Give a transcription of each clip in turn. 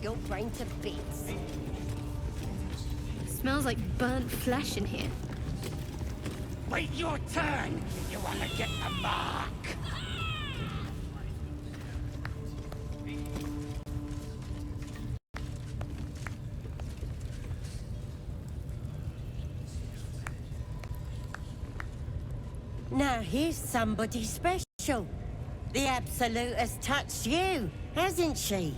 your brain to bits. Smells like burnt flesh in here. Wait your turn if you want to get the mark. Now here's somebody special. The Absolute has touched you, hasn't she?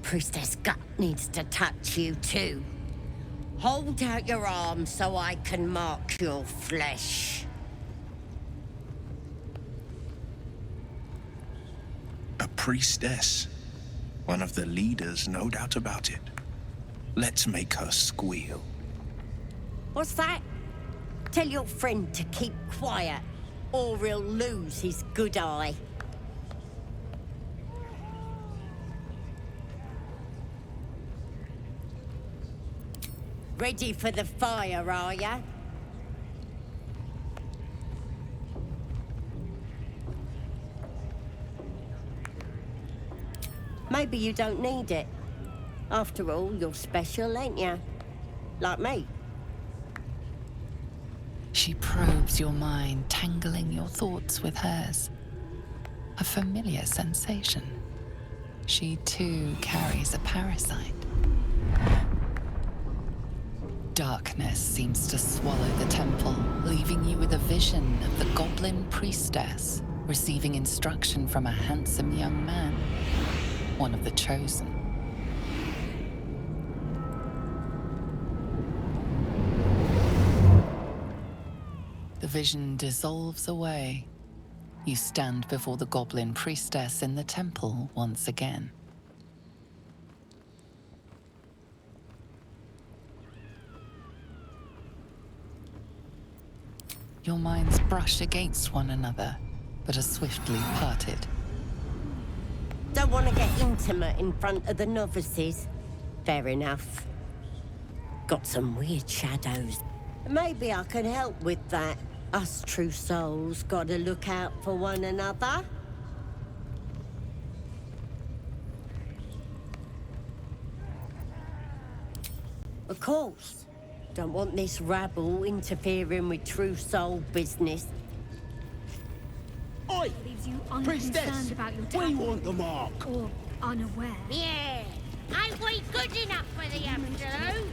Priestess Gut needs to touch you too. Hold out your arm so I can mark your flesh. A priestess. One of the leaders, no doubt about it. Let's make her squeal. What's that? Tell your friend to keep quiet, or he'll lose his good eye. Ready for the fire, are ya? Maybe you don't need it. After all, you're special, ain't ya? Like me. She probes your mind, tangling your thoughts with hers. A familiar sensation. She too carries a parasite. Darkness seems to swallow the temple, leaving you with a vision of the goblin priestess receiving instruction from a handsome young man, one of the chosen. The vision dissolves away. You stand before the goblin priestess in the temple once again. Your minds brush against one another, but are swiftly parted. Don't want to get intimate in front of the novices. Fair enough. Got some weird shadows. Maybe I can help with that. Us true souls gotta look out for one another. Of course. Don't want this rabble interfering with true soul business. Oi! Leaves you Priestess, unconcerned about your we talent. want the mark. Or unaware. Yeah, ain't we good enough for the Absolute?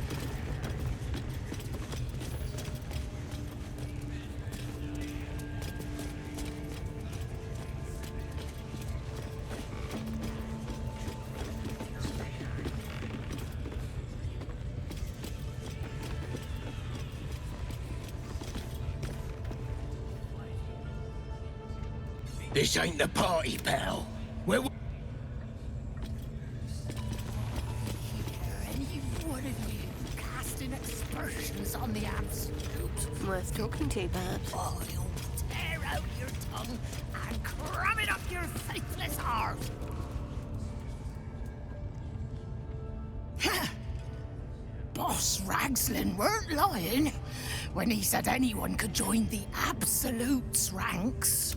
This ain't the party, pal. We're... Any one of you casting aspersions on the Absolute? Worth talking to, perhaps. Oh, you'll tear out your tongue and cram it up your faithless heart. Boss Ragslin weren't lying when he said anyone could join the Absolute's ranks.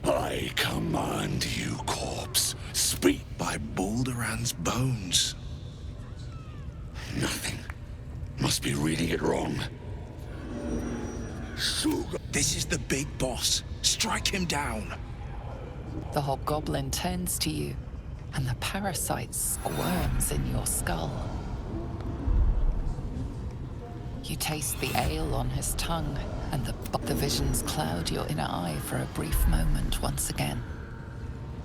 I command you, corpse. Speak by Balduran's bones. Nothing. Must be reading it wrong. This is the big boss. Strike him down. The hobgoblin turns to you, and the parasite squirms in your skull. You taste the ale on his tongue, and the visions cloud your inner eye for a brief moment once again.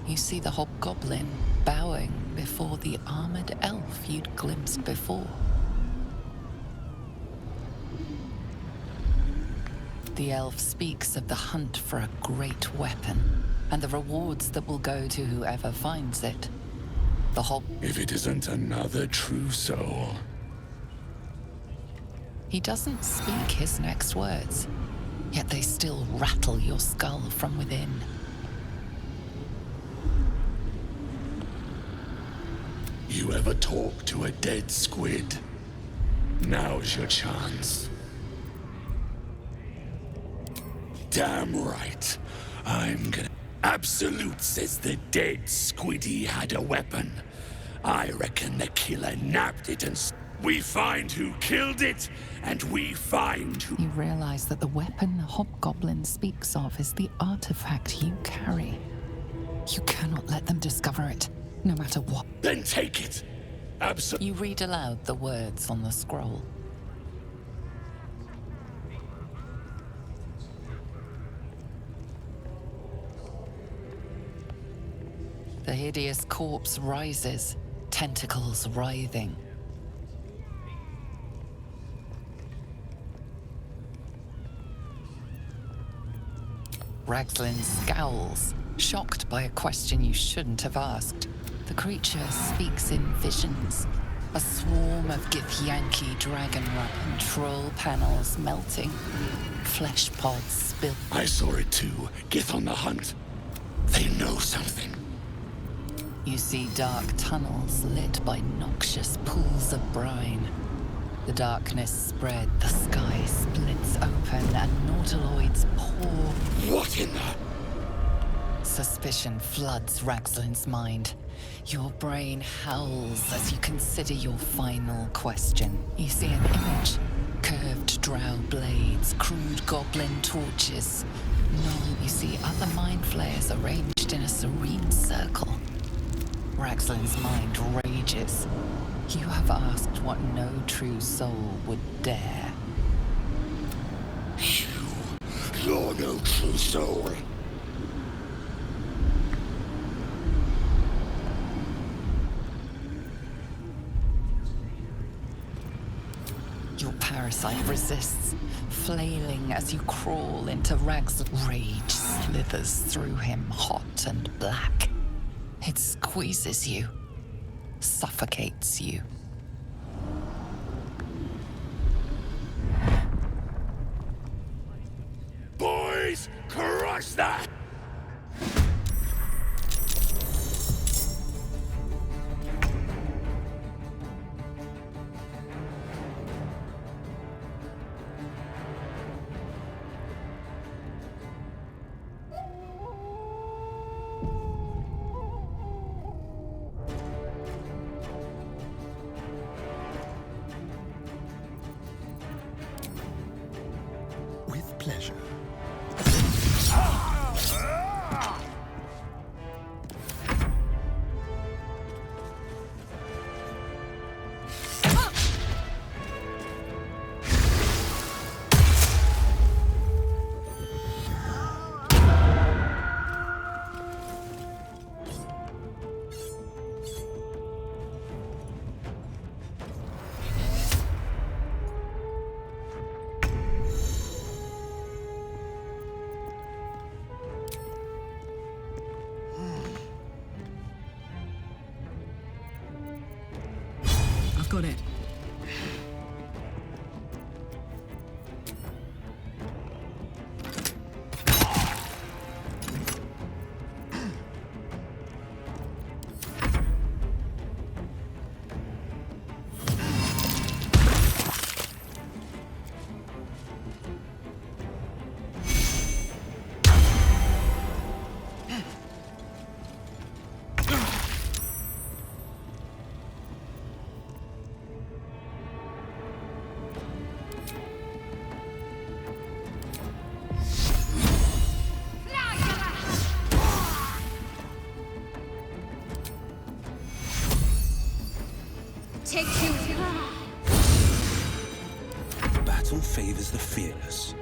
You see the hobgoblin bowing before the armored elf you'd glimpsed before. The elf speaks of the hunt for a great weapon, and the rewards that will go to whoever finds it. If it isn't another true soul. He doesn't speak his next words, yet they still rattle your skull from within. You ever talk to a dead squid? Now's your chance. Damn right. I'm gonna... Absolute says the dead squiddy had a weapon. I reckon the killer nabbed it and... We find who killed it, and we find who... You realize that the weapon the hobgoblin speaks of is the artifact you carry. You cannot let them discover it, no matter what. Then take it. You read aloud the words on the scroll. The hideous corpse rises, tentacles writhing. Ragslin scowls, shocked by a question you shouldn't have asked. The creature speaks in visions. A swarm of Ґітьянкі dragon and troll panels melting. Flesh pods spill. I saw it too. Get on the hunt. They know something. You see dark tunnels lit by noxious pools of brine. The darkness spread, the sky splits open, and nautiloids pour. What in the... Suspicion floods Ragslin's mind. Your brain howls as you consider your final question. You see an image. Curved drow blades, crude goblin torches. No, you see other mind flayers arranged in a serene circle. Ragslin's mind rages. You have asked what no true soul would dare. You're no true soul. Your parasite resists, flailing as you crawl into Ragslin's. Rage slithers through him, hot and black. It squeezes you, suffocates you. Boys, crush that! With pleasure. conquers the fearless.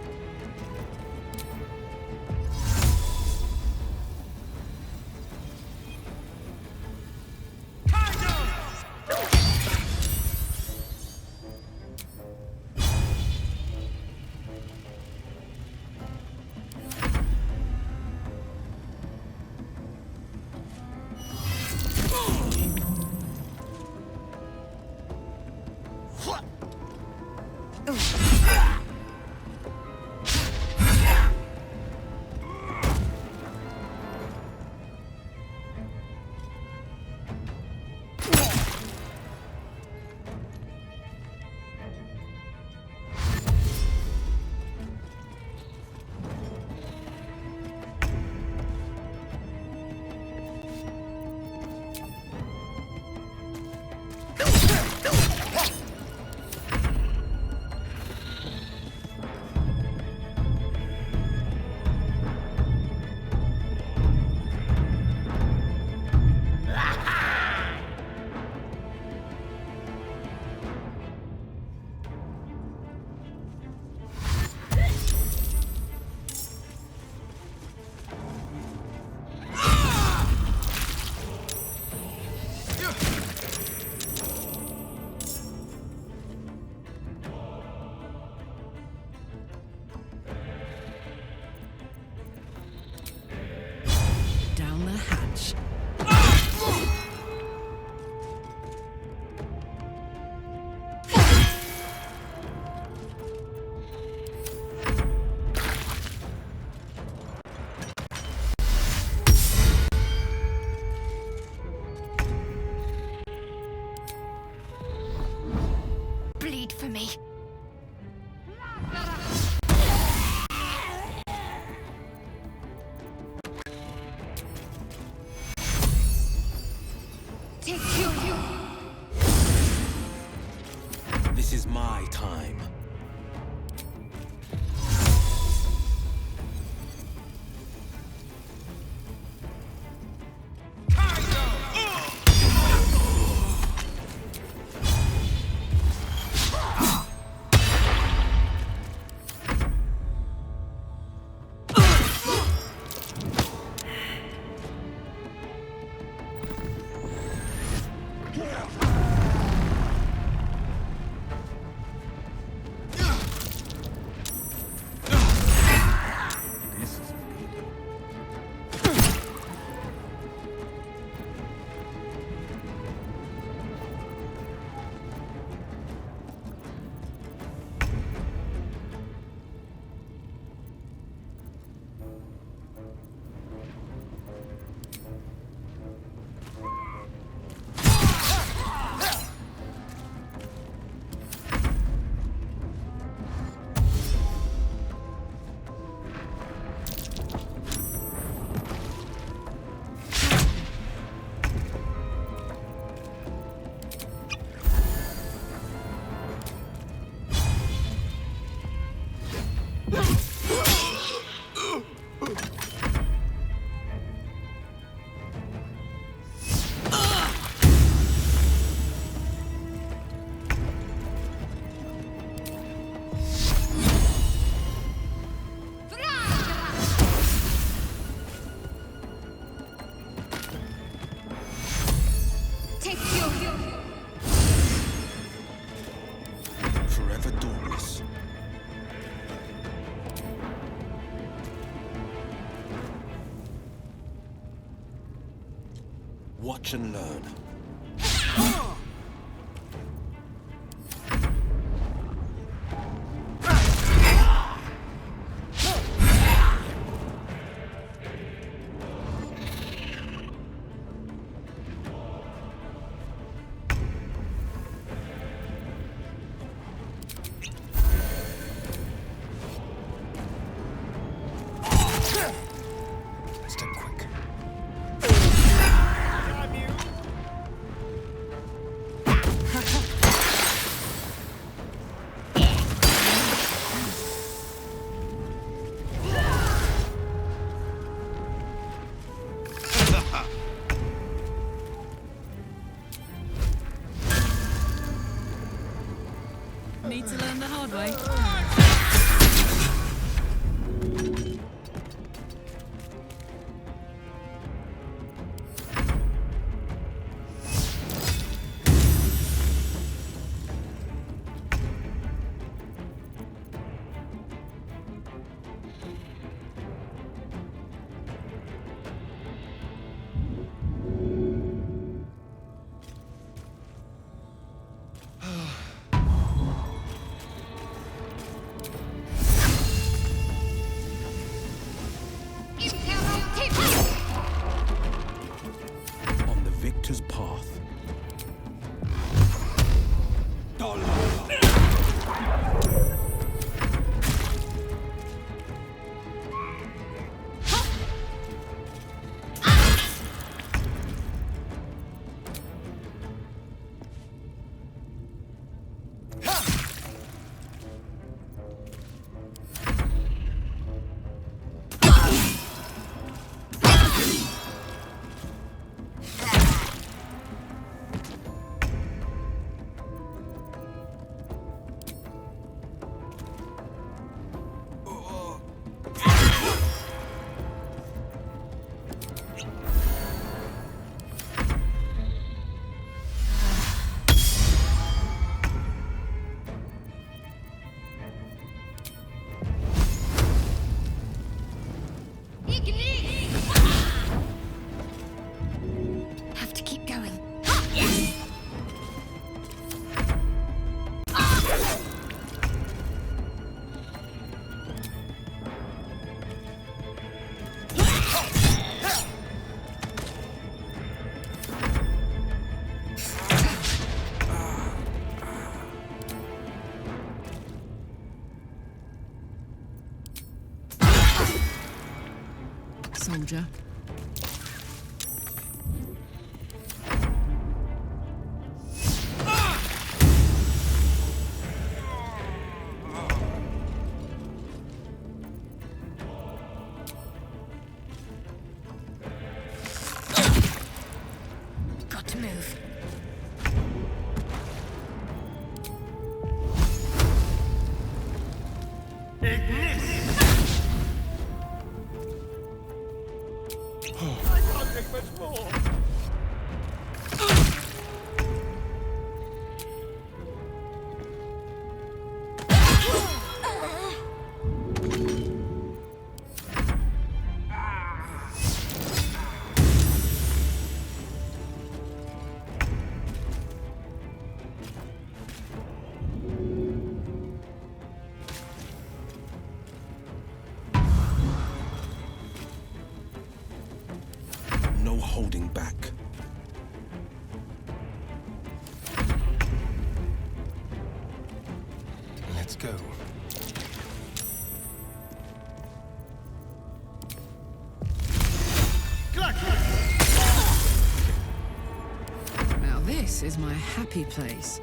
Down the hatch. Bleed for me. This is my time. Forever dawnless. Watch and learn. Step quick. Need to learn the hard way. soldier. Got to move. No holding back. Let's go. Now this is my happy place.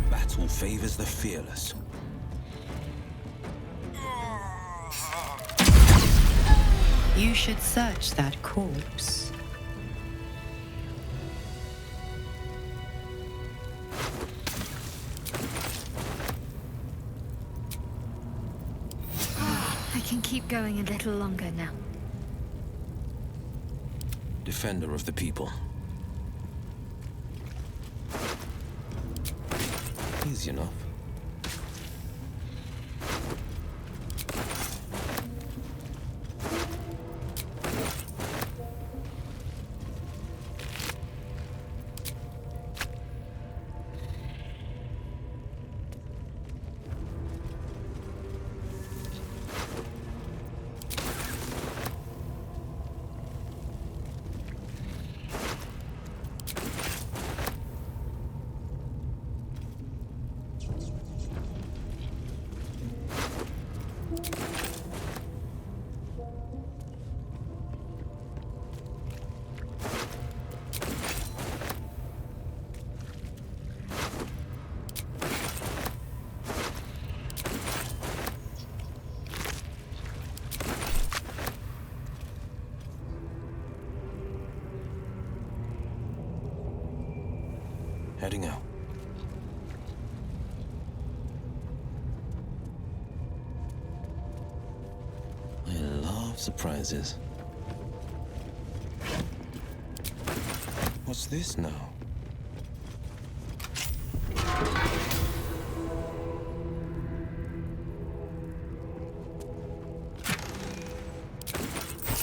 Battle favors the fearless. You should search that corpse. I can keep going a little longer now. Defender of the people. Easy enough. Heading out. I love surprises. What's this now?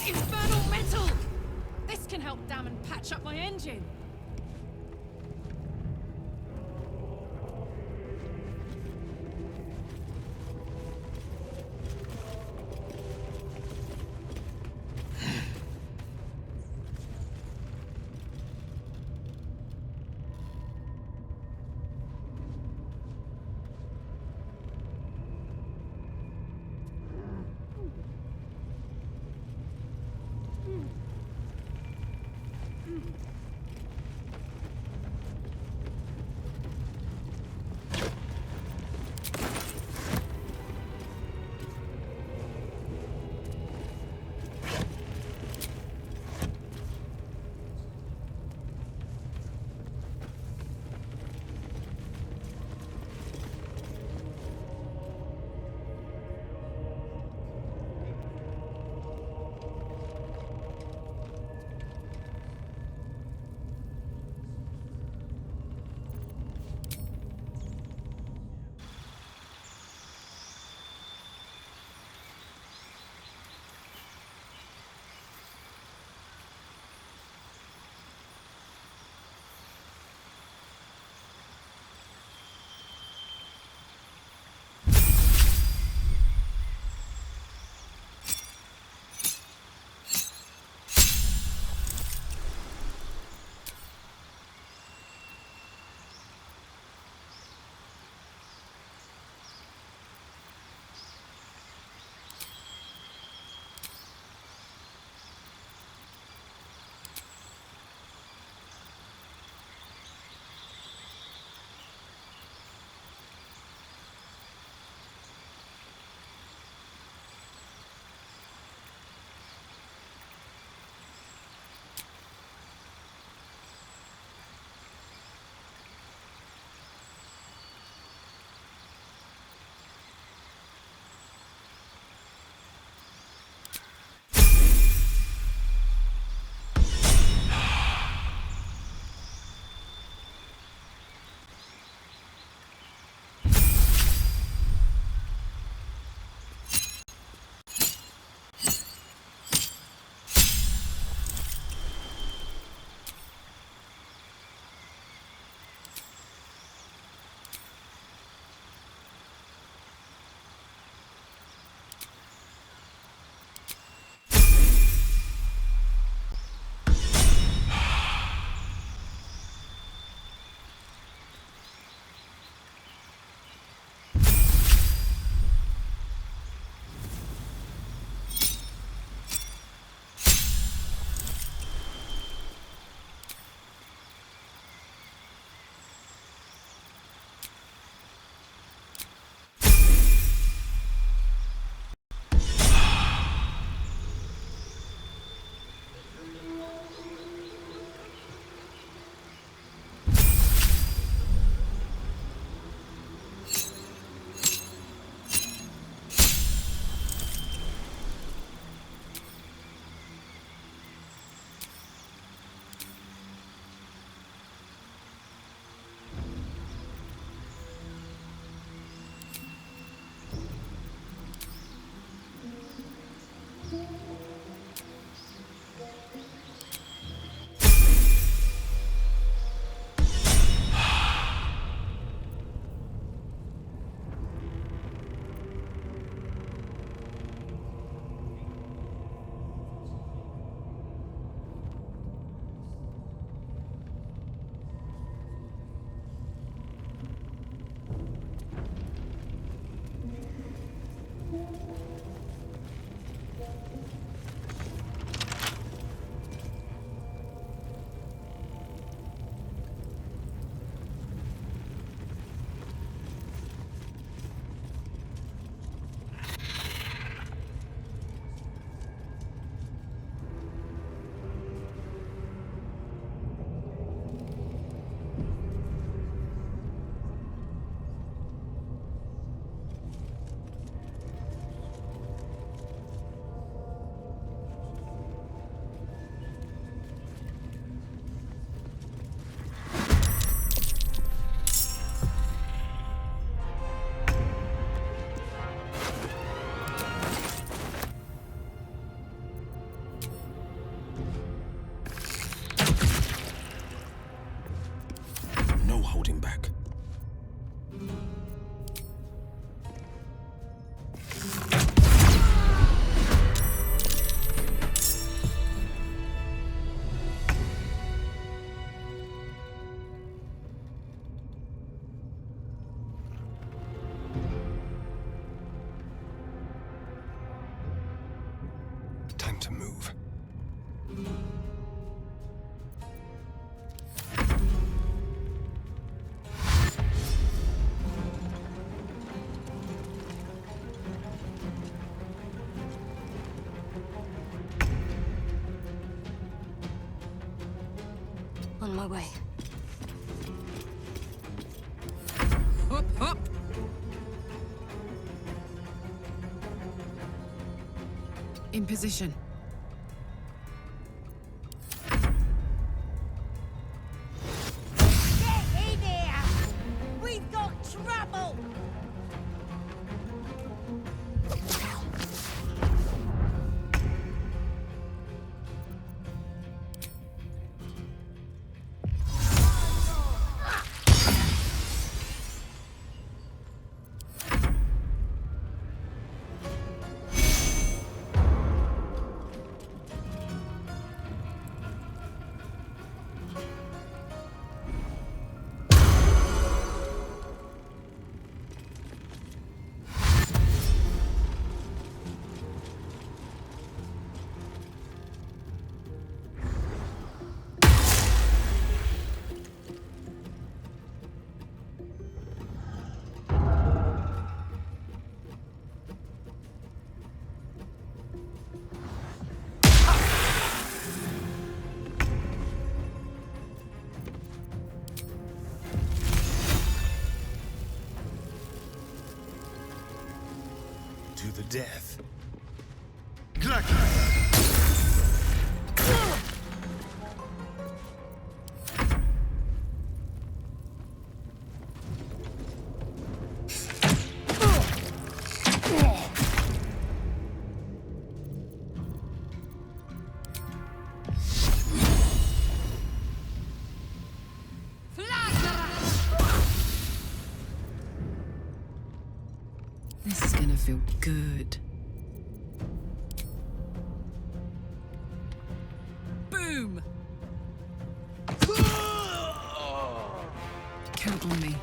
Infernal metal! This can help dam and patch up my engine. Time to move. On my way. Hop, hop! In position. Get in here! We've got trouble! To the death. This is gonna feel good. Boom! Count on me.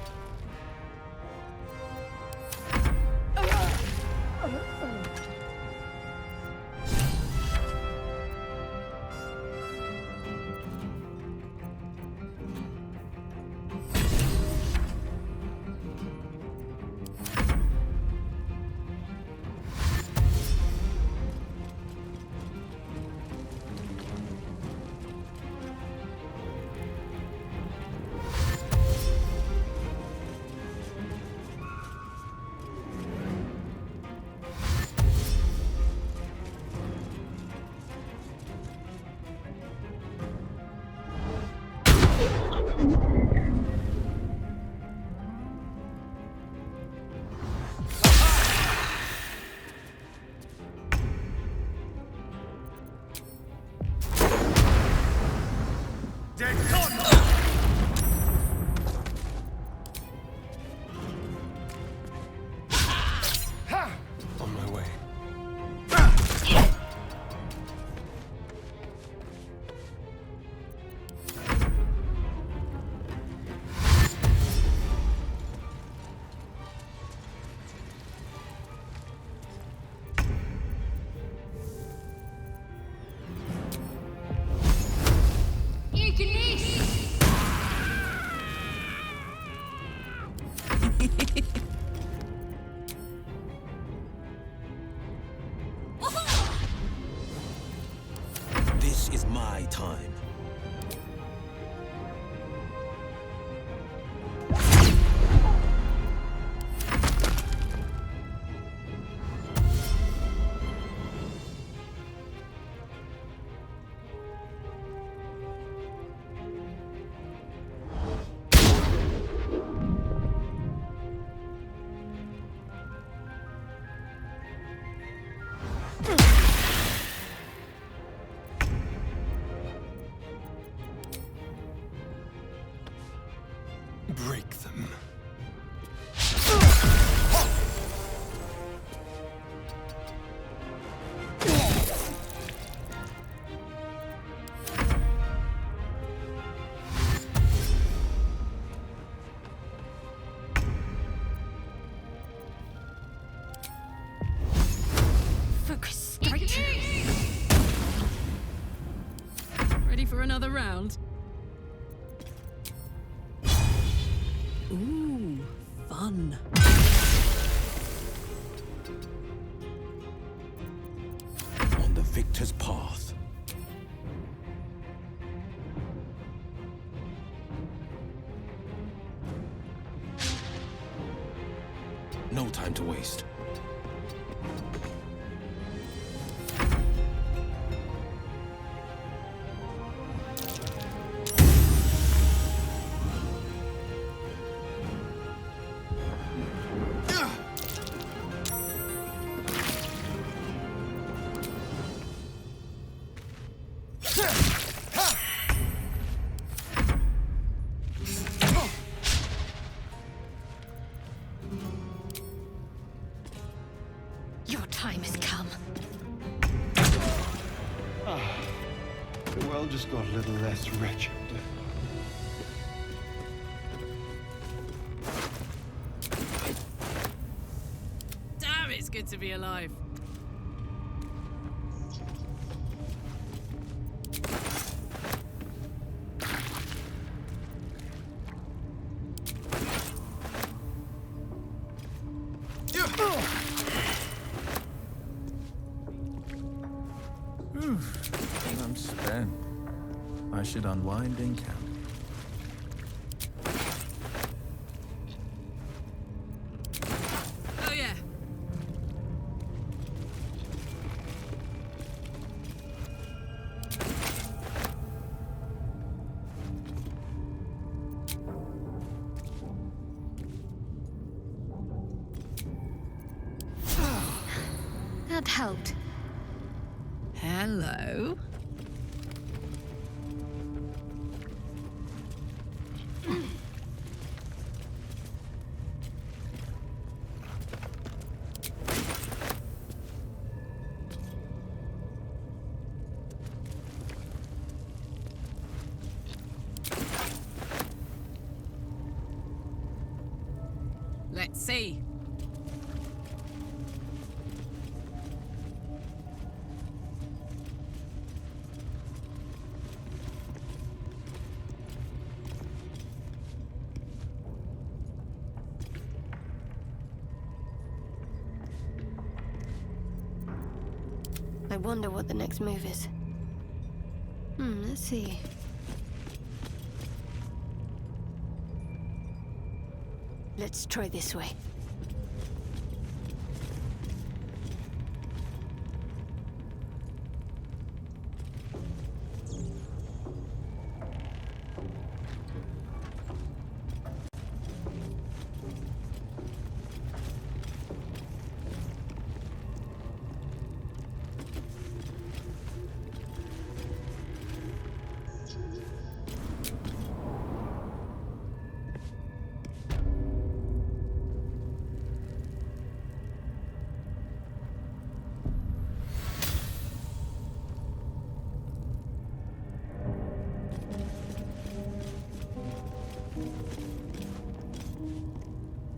On my way. This is my time. around. Ooh, fun. On the victor's path. No time to waste. Your time has come. The world just got a little less wretched. Damn, it's good to be alive. I'm spent. I should unwind in camp. Oh yeah. That helped. Hello. Let's see. I wonder what the next move is. Let's see. Let's try this way.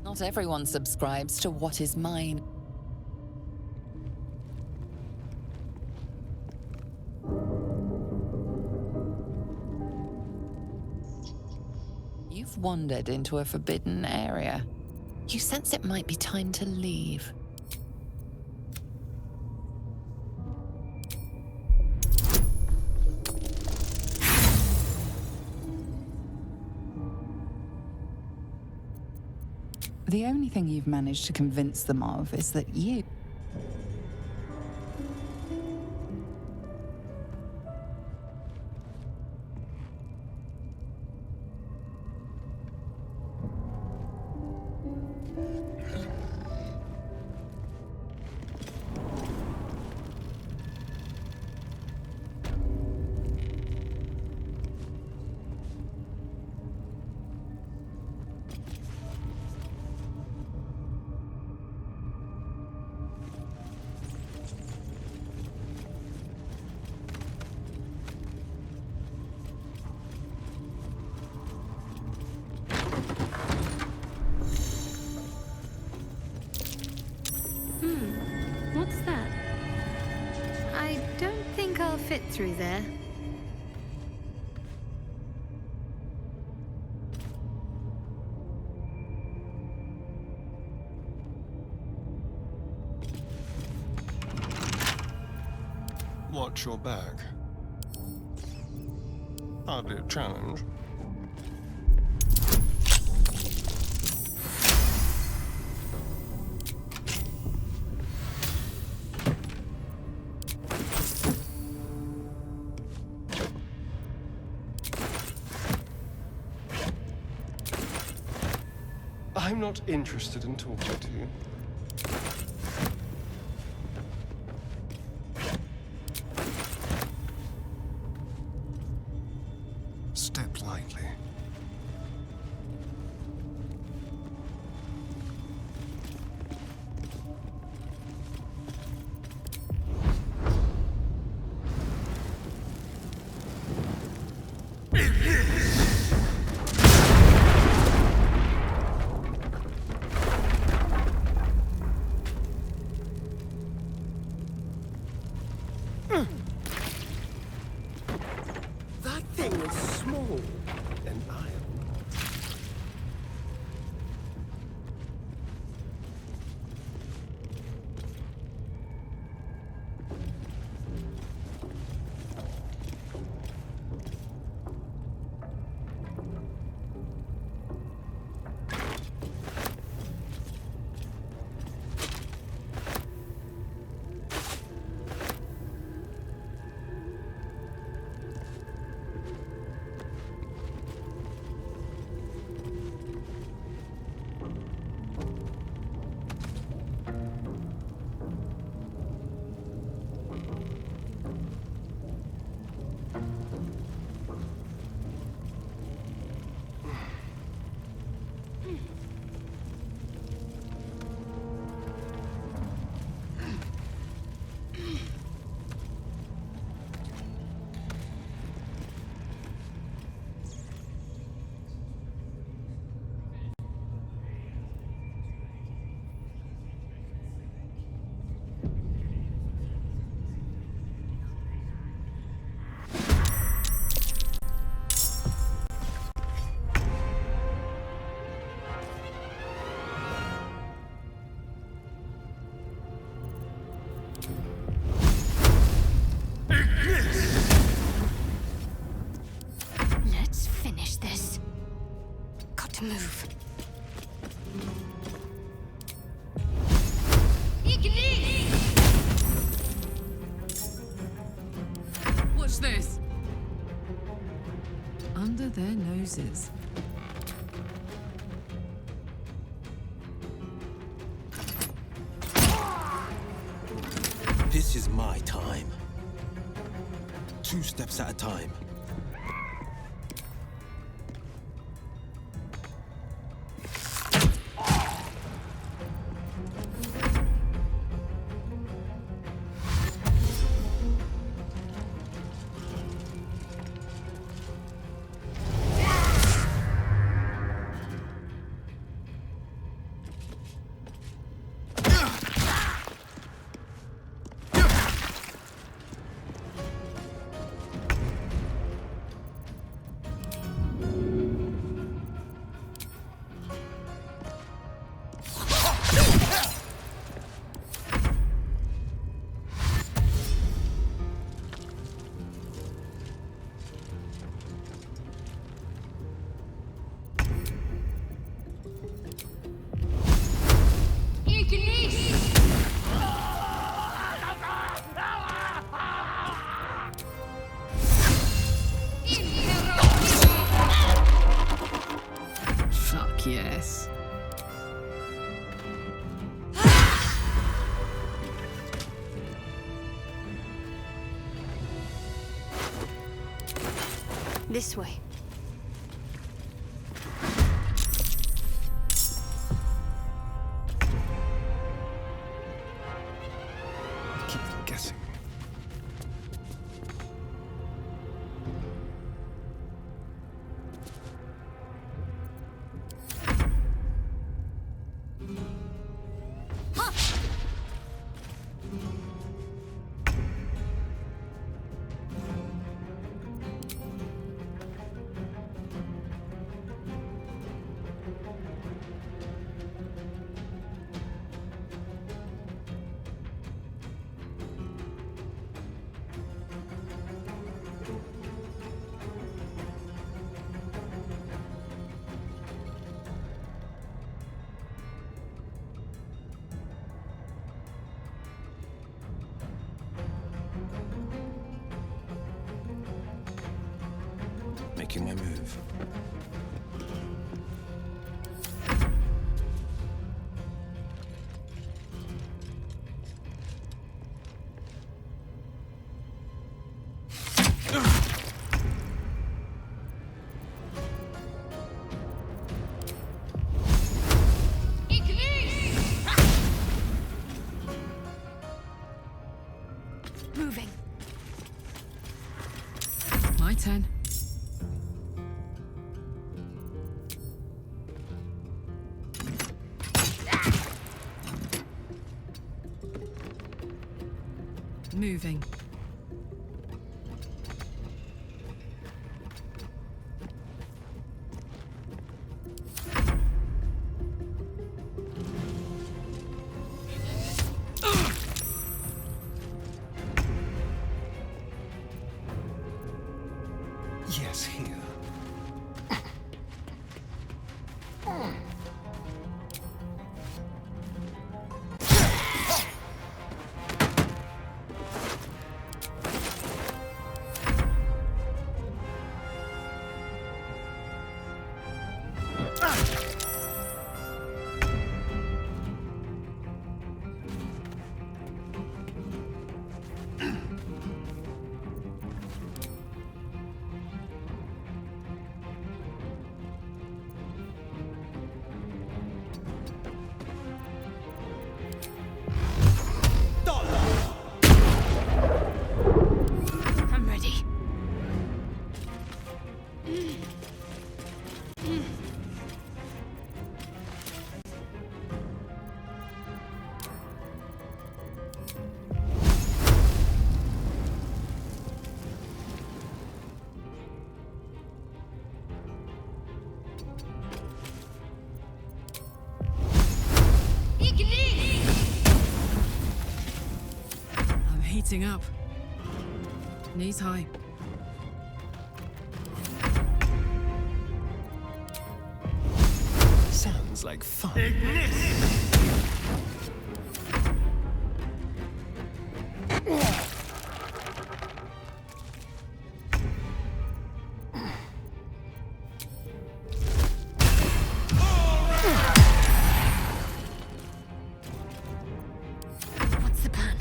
Not everyone subscribes to what is mine. You've wandered into a forbidden area. You sense it might be time to leave. The only thing you've managed to convince them of is that you... What's that? I don't think I'll fit through there. Watch your back. Hardly a challenge. I'm not interested in talking to you. Step lightly. That thing is small and iron. Let's finish this. Got to move. Watch this. Under their noses. This is my time. 2 steps at a time. Fuck yes. This way. Keep them guessing. Making my move. Moving. My turn. Moving. Yes, here. I'm ready. I'm heating up. Knees high. Sounds like fun. What's the plan?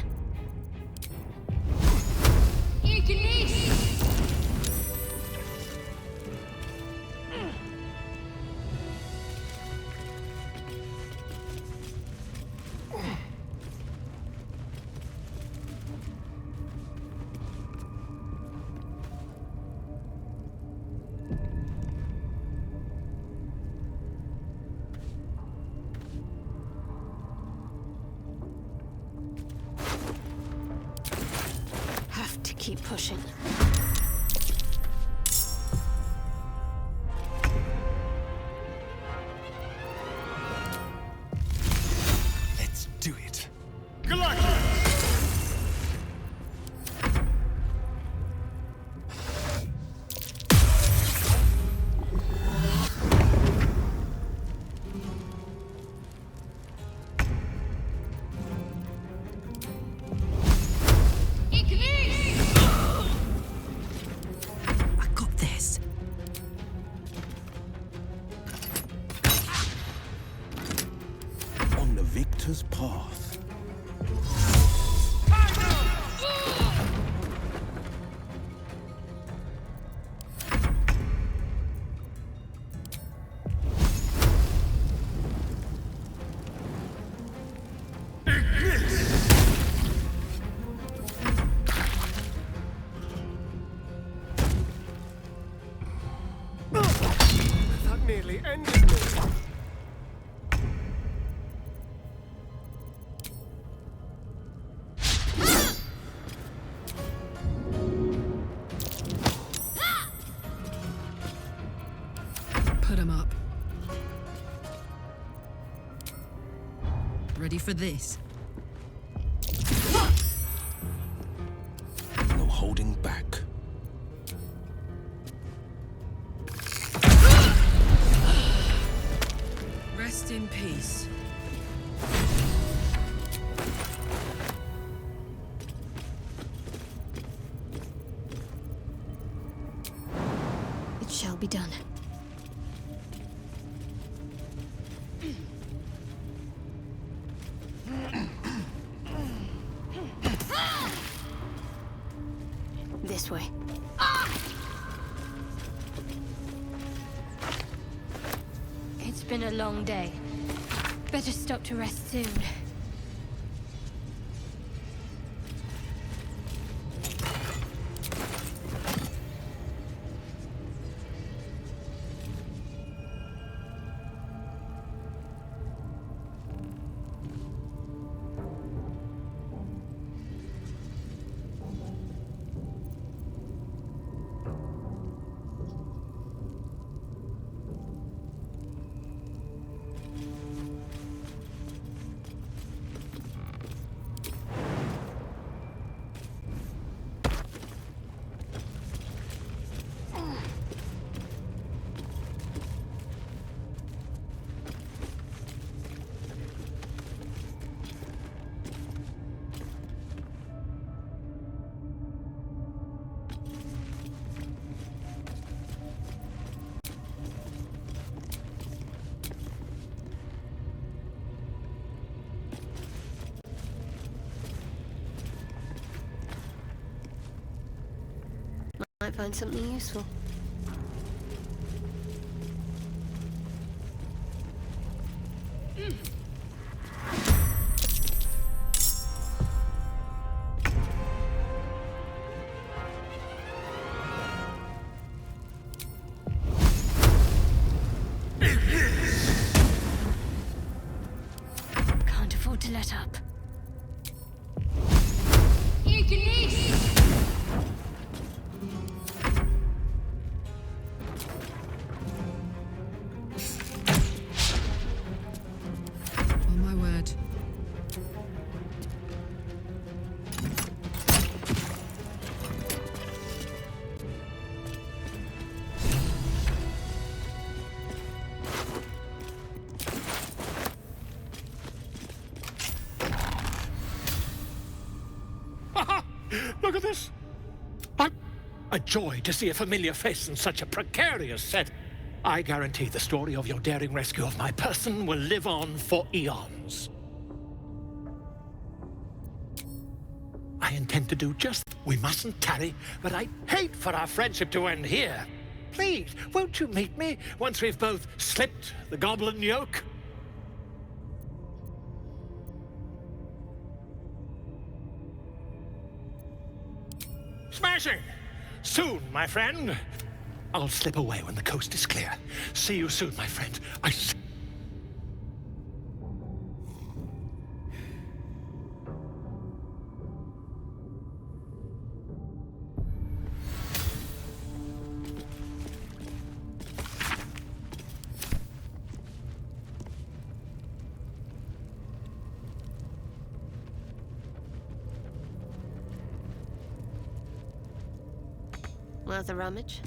Have to keep pushing. Let's do it. I got this. On the victor's path. That nearly ended me. Put 'em up. Ready for this? No holding back. Rest in peace. be done. This way. It's been a long day. Better stop to rest soon. Might find something useful. Can't afford to let up. Look at this. A joy to see a familiar face in such a precarious set. I guarantee the story of your daring rescue of my person will live on for eons. I intend to do just... We mustn't tarry, but I'd hate for our friendship to end here. Please, won't you meet me once we've both slipped the goblin yoke? Smashing! Soon, my friend. I'll slip away when the coast is clear. See you soon, my friend. Worth a rummage?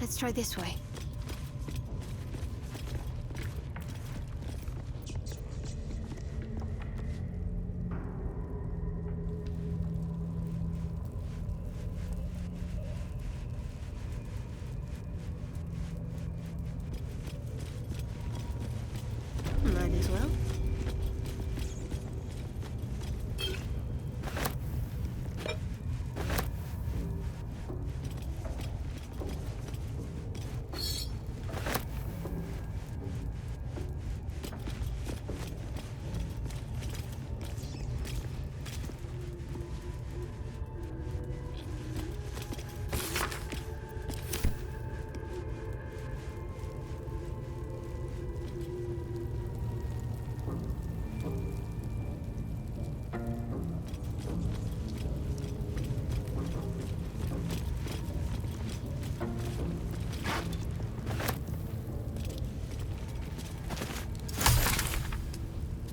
Let's try this way. Might as well.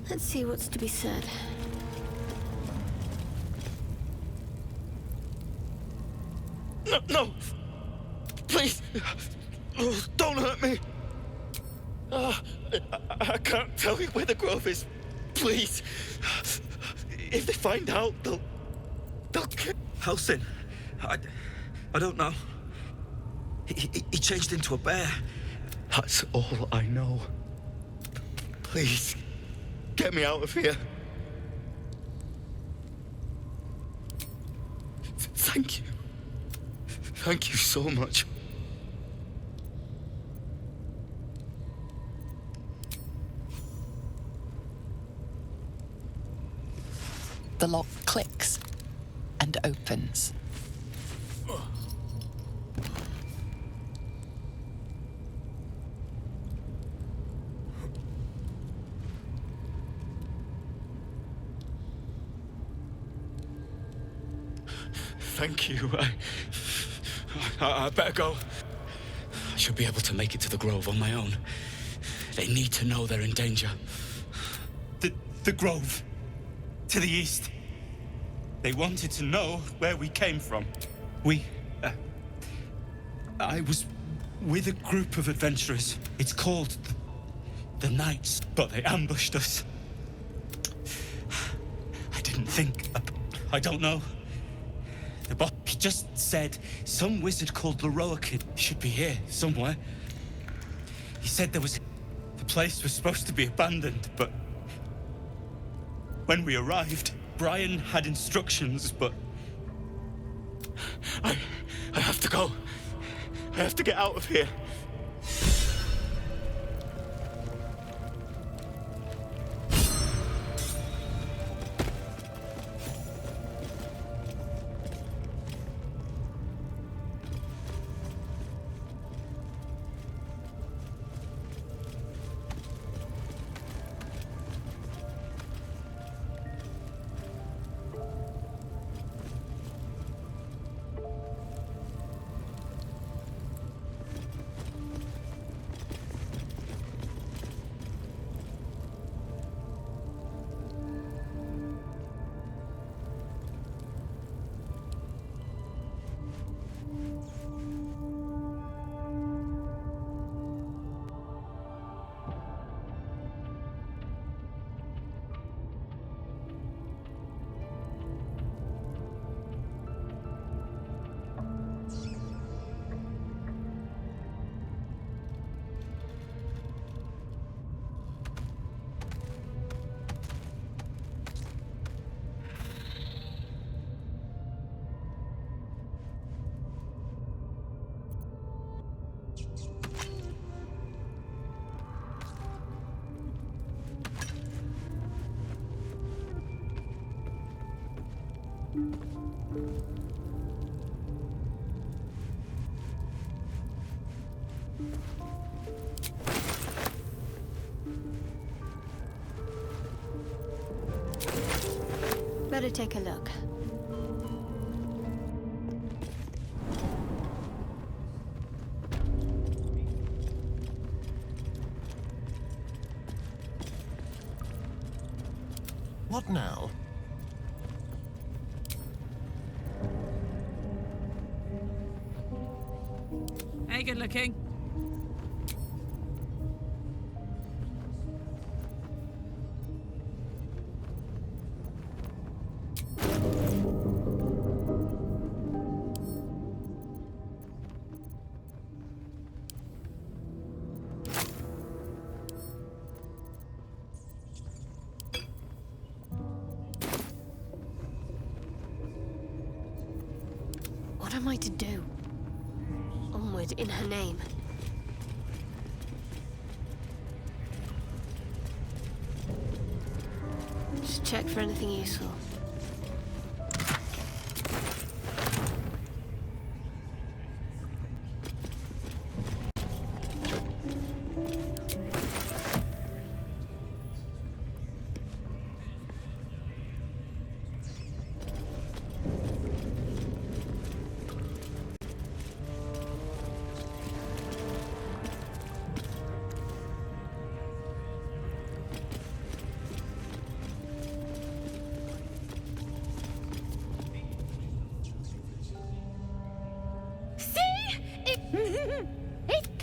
Let's see what's to be said. No! Please! Oh, don't hurt me! I can't tell you where the grove is. Please! If they find out, they'll kill... Helsing. I don't know. He changed into a bear. That's all I know. Please, get me out of here. Thank you. Thank you so much. The lock clicks and opens. Thank you. I better go. I should be able to make it to the grove on my own. They need to know they're in danger. The grove. To the east. They wanted to know where we came from. I was with a group of adventurers. It's called the Knights, but they ambushed us. I didn't think. I don't know. The boss, he just said some wizard called Leroic should be here somewhere. He said the place was supposed to be abandoned, but when we arrived, Brian had instructions, but I have to go. I have to get out of here. Better take a look. What now? Hey, good looking. What am I to do? Onward in her name. Just check for anything useful.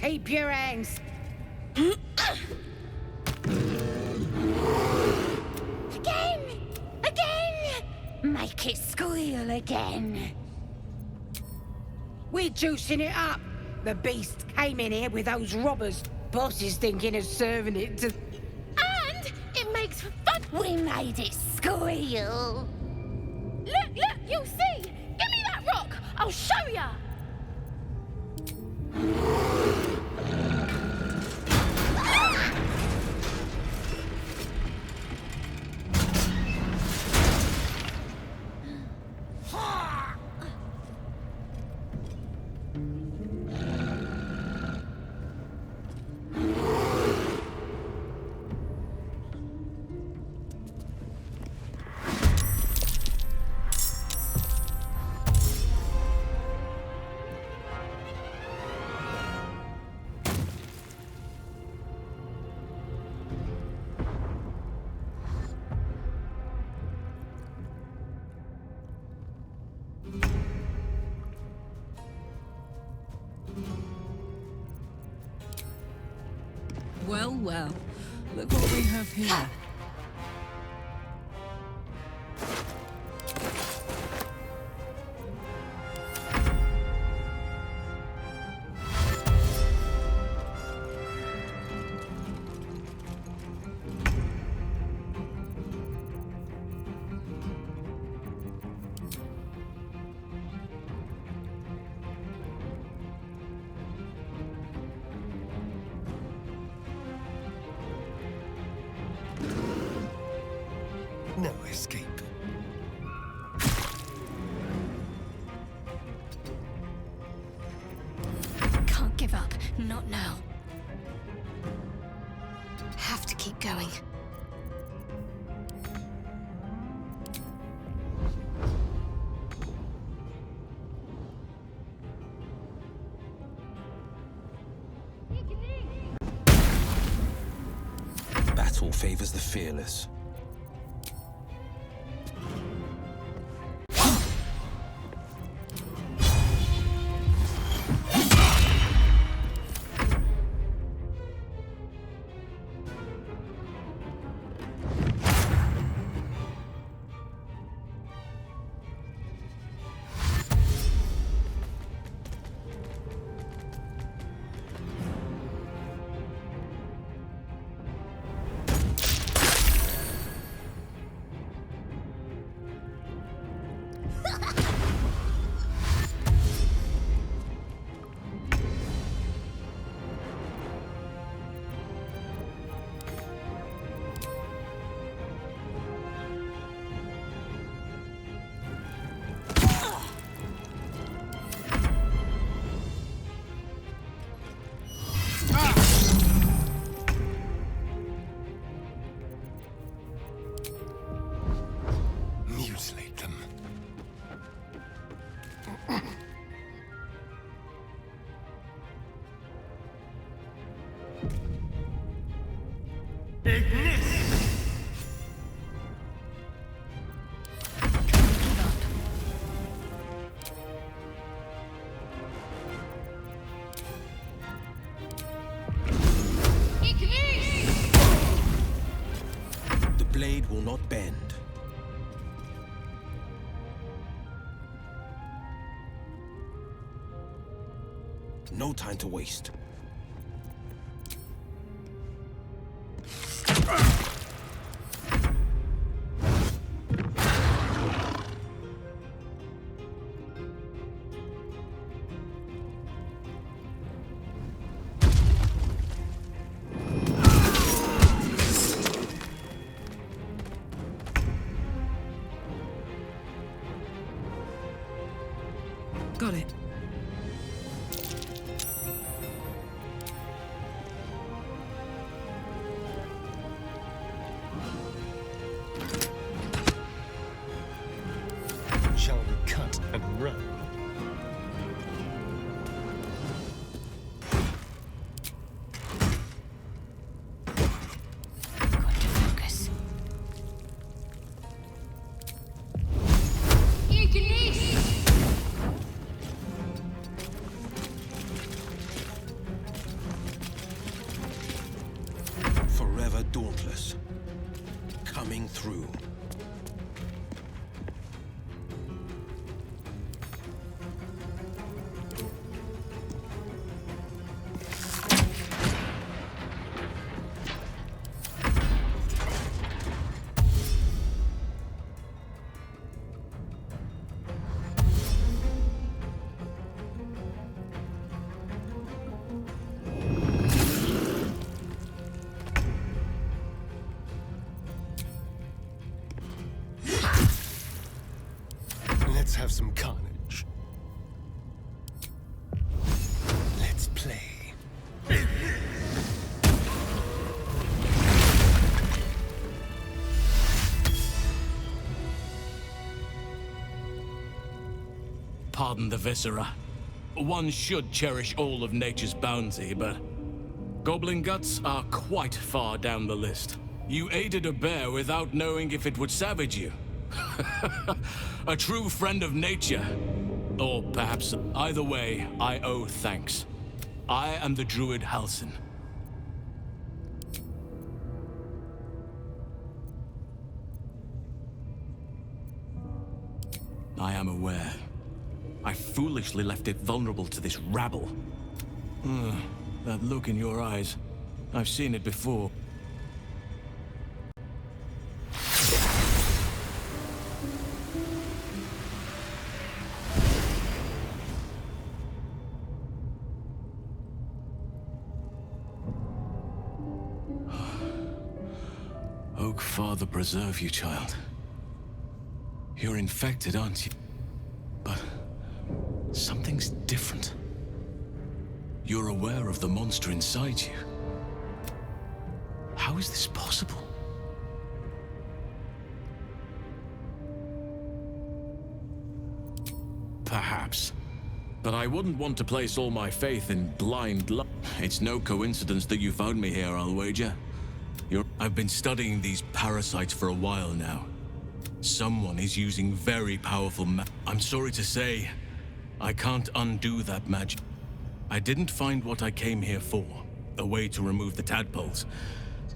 keep your hands. Again! Again! Make it squeal again. We're juicing it up. The beast came in here with those robbers. Boss is thinking of serving it to... And it makes fun. We made it squeal. Look, look, you'll see! Give me that rock! I'll show ya! Well, well. Look what we have here. No escape. Can't give up. Not now. Have to keep going. Battle favors the fearless. Mutilate them. The blade will not bend. No time to waste. Got it. Shall we cut and run? Got to focus. Let's have some carnage. Let's play. Pardon the viscera. One should cherish all of nature's bounty, but goblin guts are quite far down the list. You aided a bear without knowing if it would savage you. A true friend of nature. Or perhaps either way, I owe thanks. I am the druid Halsin. I am aware. I foolishly left it vulnerable to this rabble. That look in your eyes. I've seen it before. Oak Father preserve you, child. You're infected, aren't you? But something's different. You're aware of the monster inside you. How is this possible? Perhaps. But I wouldn't want to place all my faith in blind luck. It's no coincidence that you found me here, I'll wager. I've been studying these parasites for a while now. Someone is using very powerful I'm sorry to say, I can't undo that magic. I didn't find what I came here for, a way to remove the tadpoles.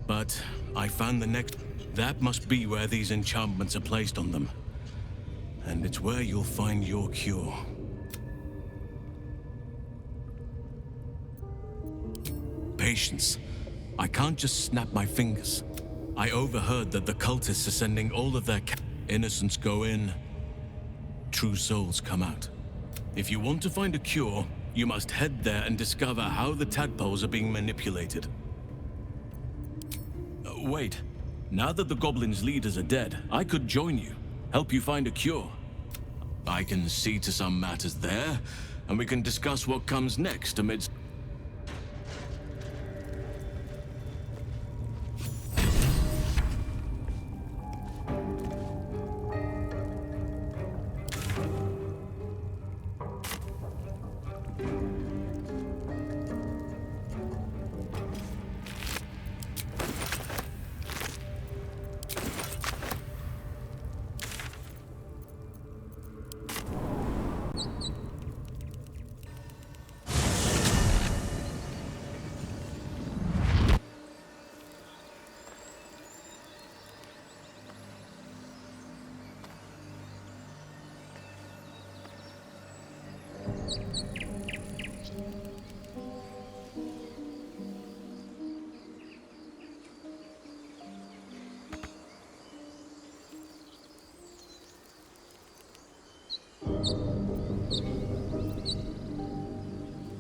But I found the next... That must be where these enchantments are placed on them. And it's where you'll find your cure. Patience. I can't just snap my fingers. I overheard that the cultists are sending all of their innocents go in. True souls come out. If you want to find a cure, you must head there and discover how the tadpoles are being manipulated. Wait. Now that the goblins' leaders are dead, I could join you, help you find a cure. I can see to some matters there, and we can discuss what comes next amidst...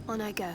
On I go.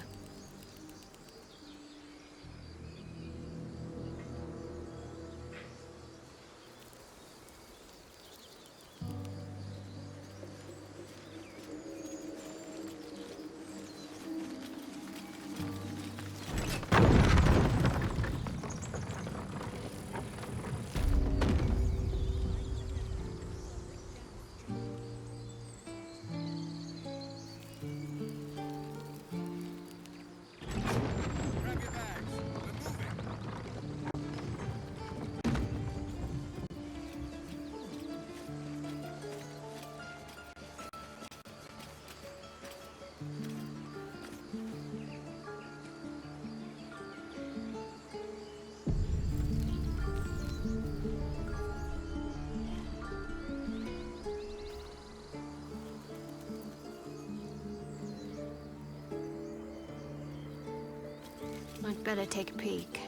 I'd better take a peek.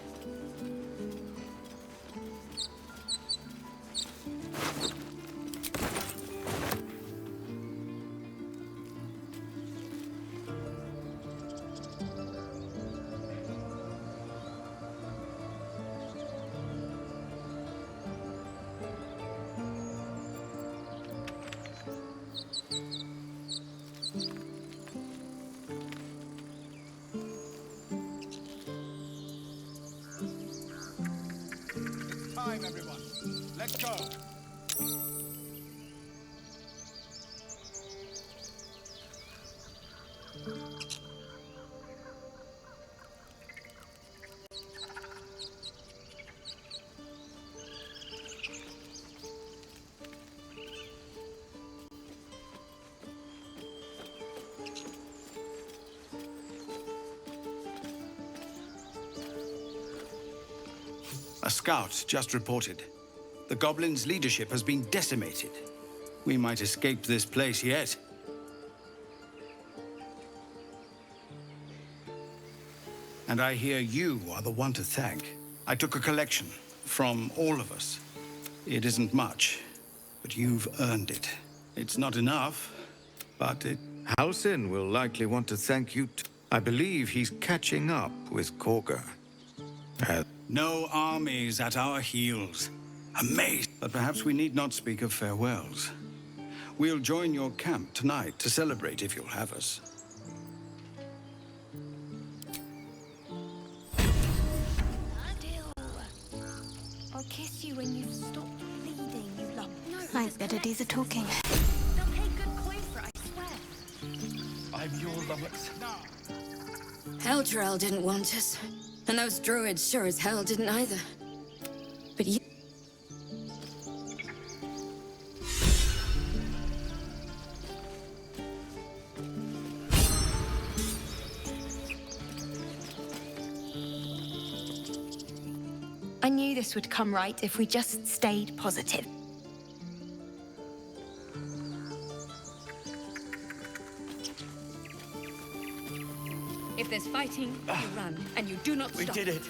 time, everyone. Let's go. A scout just reported. The goblins' leadership has been decimated. We might escape this place yet. And I hear you are the one to thank. I took a collection from all of us. It isn't much, but you've earned it. It's not enough, but it... Halsin will likely want to thank you. I believe he's catching up with Korga. No armies at our heels. Amazed. But perhaps we need not speak of farewells. We'll join your camp tonight to celebrate if you'll have us. I'll kiss you when you've stopped bleeding, you lump. No, I better do the talking. They'll pay good coin for it, I swear. I'm your lummox. Eldrell didn't want us. And those druids sure as hell didn't either. But you... I knew this would come right if we just stayed positive. If there's fighting, you run, and you do not stop. We did it.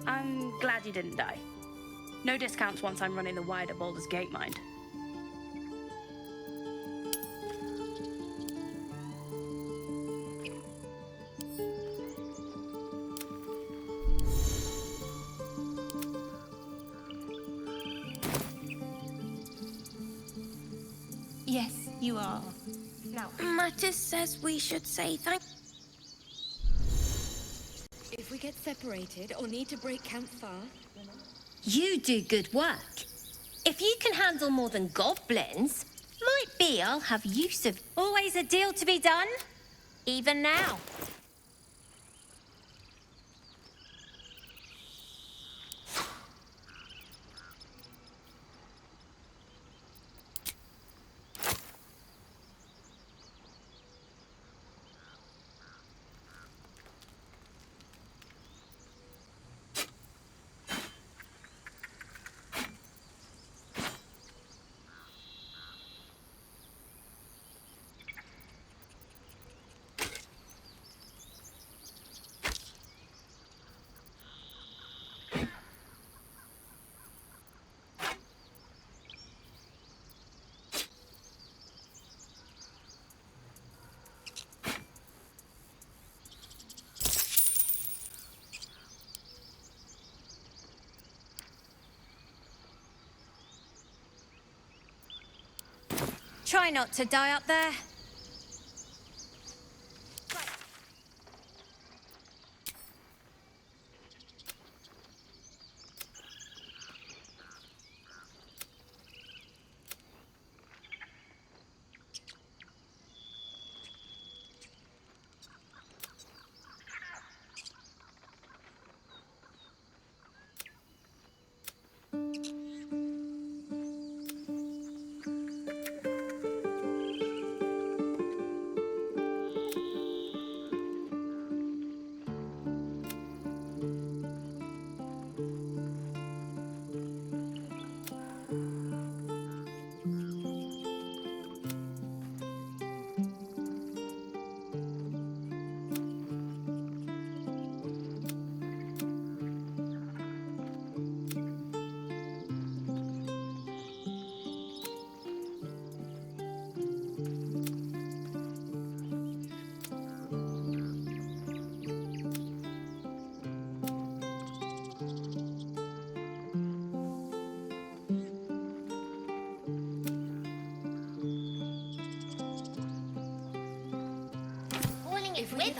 I'm glad you didn't die. No discounts once I'm running the wider Baldur's Gate mind. Yes, you are. Now, Mattis says we should say thank... If we get separated or need to break camp far... You do good work. If you can handle more than goblins, might be I'll have use of... Always a deal to be done. Even now. Try not to die up there.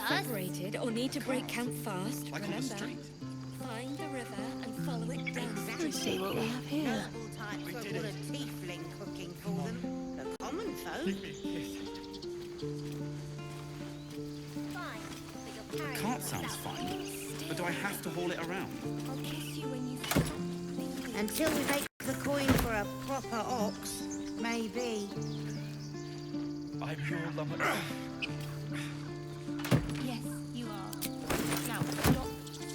separated or need to break camp fast, Like on the remember, street. find the river and follow it down. Let's see what we have here. Types of what a tiefling cooking for them. The common folk. Cart sounds fine, but do I have to haul it around? I'll kiss you when you Until we make the coin for a proper ox, maybe. I'm your lover. Yes, you are. Now, stop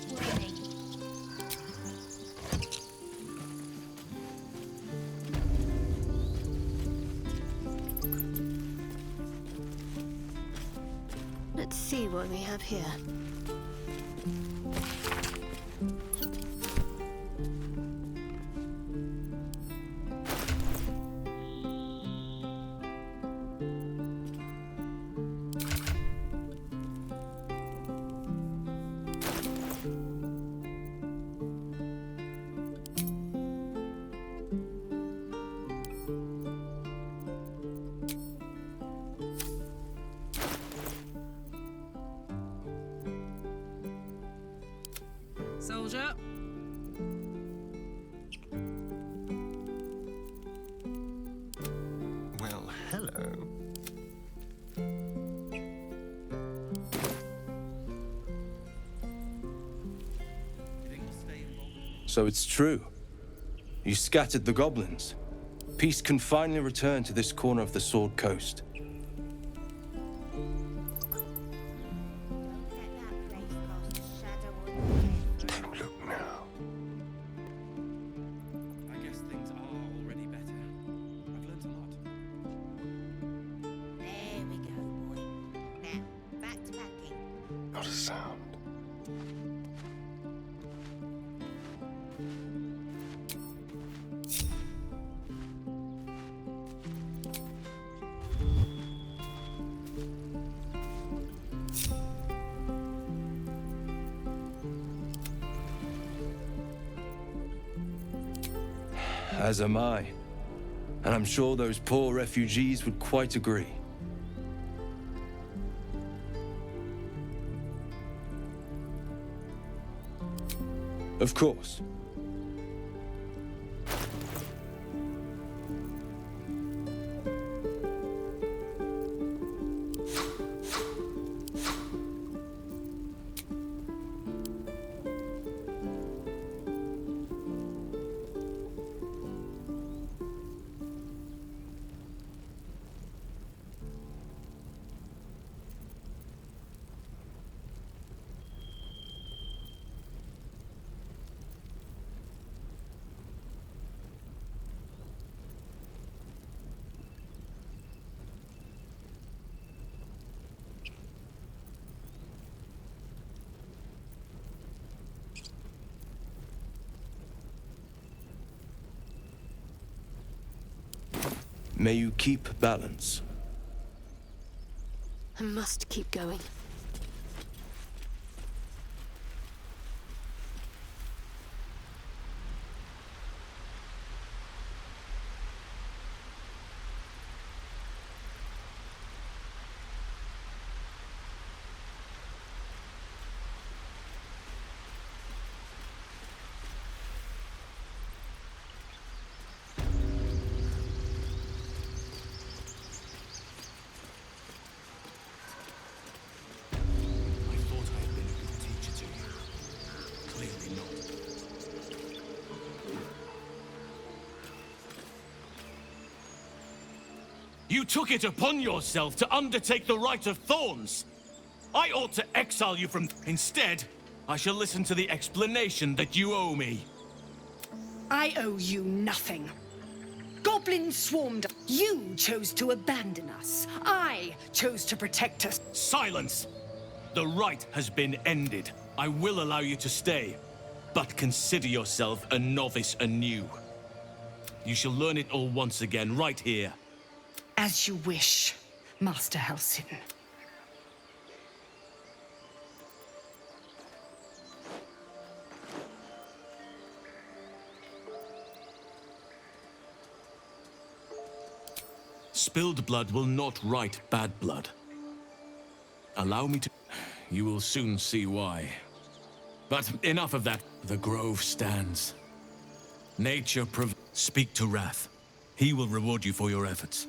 squirming. Let's see what we have here. Soldier. Well, hello. So it's true. You scattered the goblins. Peace can finally return to this corner of the Sword Coast. Don't look now. I guess things are already better. I've learned a lot. There we go, boy. Now, back to packing. Not a sound. As am I. And I'm sure those poor refugees would quite agree. Of course. May you keep balance. I must keep going. You took it upon yourself to undertake the Rite of Thorns. I ought to exile you from... Instead, I shall listen to the explanation that you owe me. I owe you nothing. Goblins swarmed. You chose to abandon us. I chose to protect us. Silence! The rite has been ended. I will allow you to stay, but consider yourself a novice anew. You shall learn it all once again, right here. As you wish, Master Halsin. Spilled blood will not right bad blood. Allow me to... You will soon see why. But enough of that. The grove stands. Nature Speak to Wrath. He will reward you for your efforts.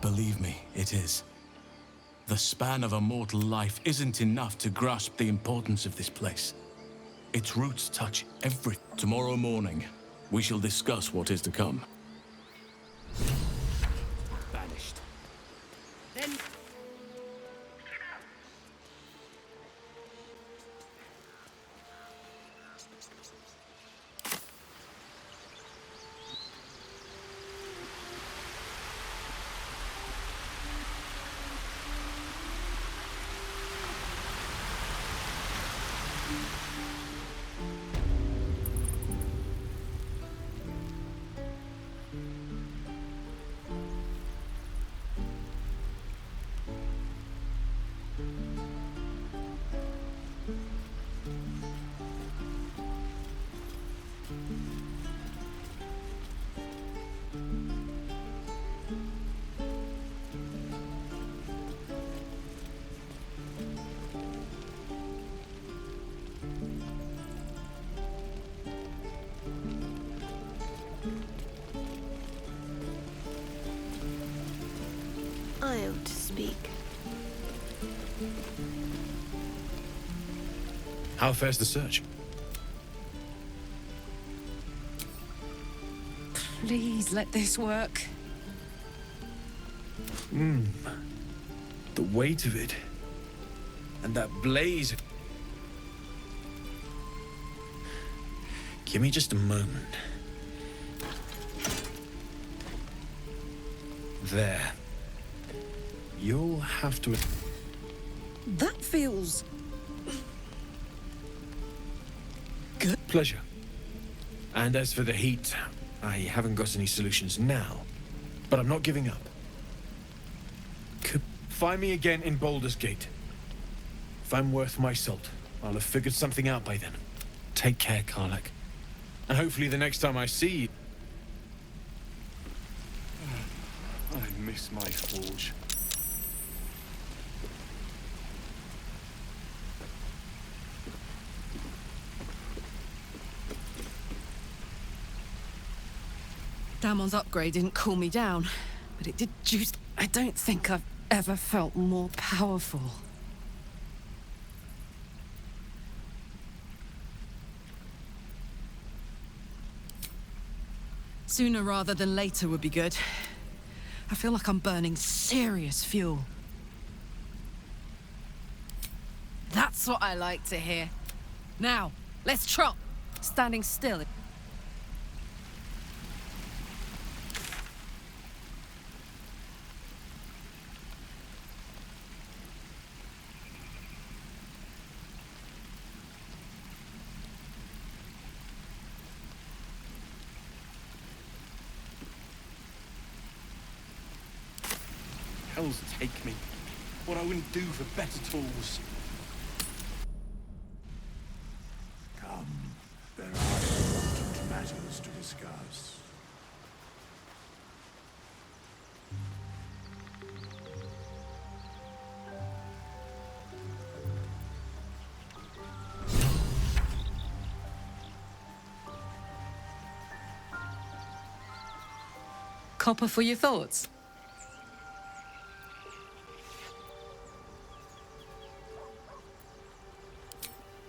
Believe me, it is. The span of a mortal life isn't enough to grasp the importance of this place. Its roots touch every... Tomorrow morning, we shall discuss what is to come. Banished. Then... I ought to speak. How fares the search? Please let this work. The weight of it. And that blaze. Give me just a moment. There. You'll have to... That feels... good. Pleasure. And as for the heat, I haven't got any solutions now. But I'm not giving up. Find me again in Baldur's Gate. If I'm worth my salt, I'll have figured something out by then. Take care, Karlach. And hopefully the next time I see you... I miss my forge. Damon's upgrade didn't cool me down, but it did juice... I don't think I've ever felt more powerful. Sooner rather than later would be good. I feel like I'm burning serious fuel. That's what I like to hear. Now, let's trot. Standing still. Hells take me. What I wouldn't do for better tools. Come, there are important matters to discuss. Copper for your thoughts.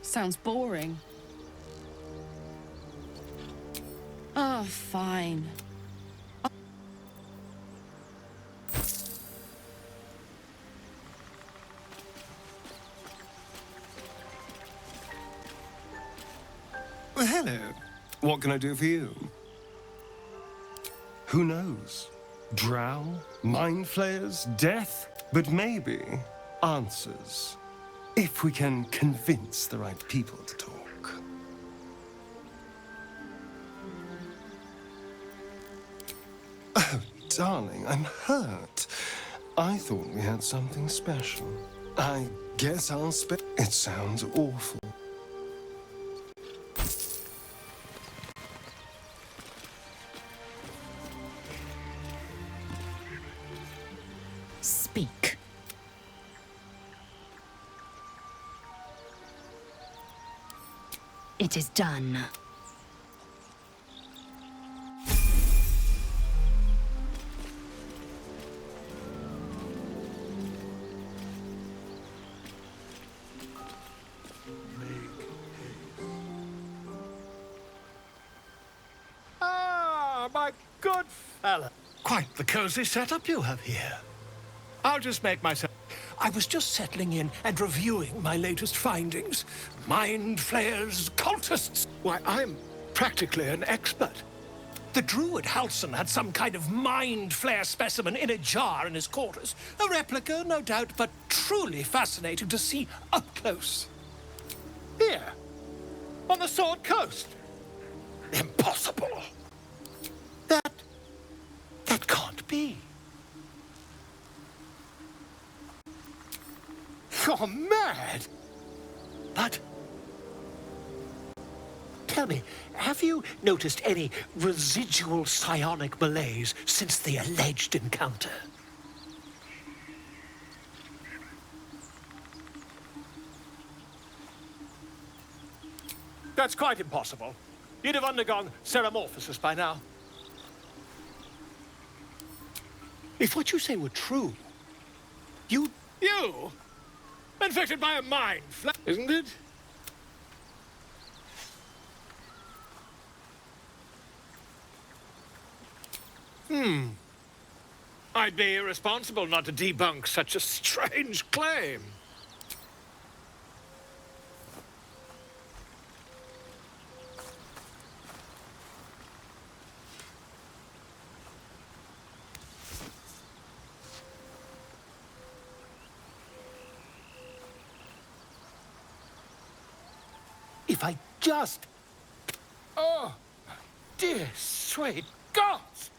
Sounds boring. Oh, fine. Well, hello. What can I do for you? Who knows? Drow, mind flayers, death, but maybe answers. If we can convince the right people to talk. Oh, darling, I'm hurt. I thought we had something special. I guess I'll It sounds awful. It is done. Ah, my good fella. Quite the cozy setup you have here. I'll just make myself... I was just settling in and reviewing my latest findings. Mind flayers, cultists. Why, I'm practically an expert. The druid Halson had some kind of mind flayer specimen in a jar in his quarters. A replica, no doubt, but truly fascinating to see up close. Here, on the Sword Coast. Impossible. That can't be. You're mad. But tell me, have you noticed any residual psionic malaise since the alleged encounter? That's quite impossible. You'd have undergone ceramorphosis by now. If what you say were true, you, infected by a mind flayer, isn't it? I'd be irresponsible not to debunk such a strange claim. If I just... Oh, dear sweet gods!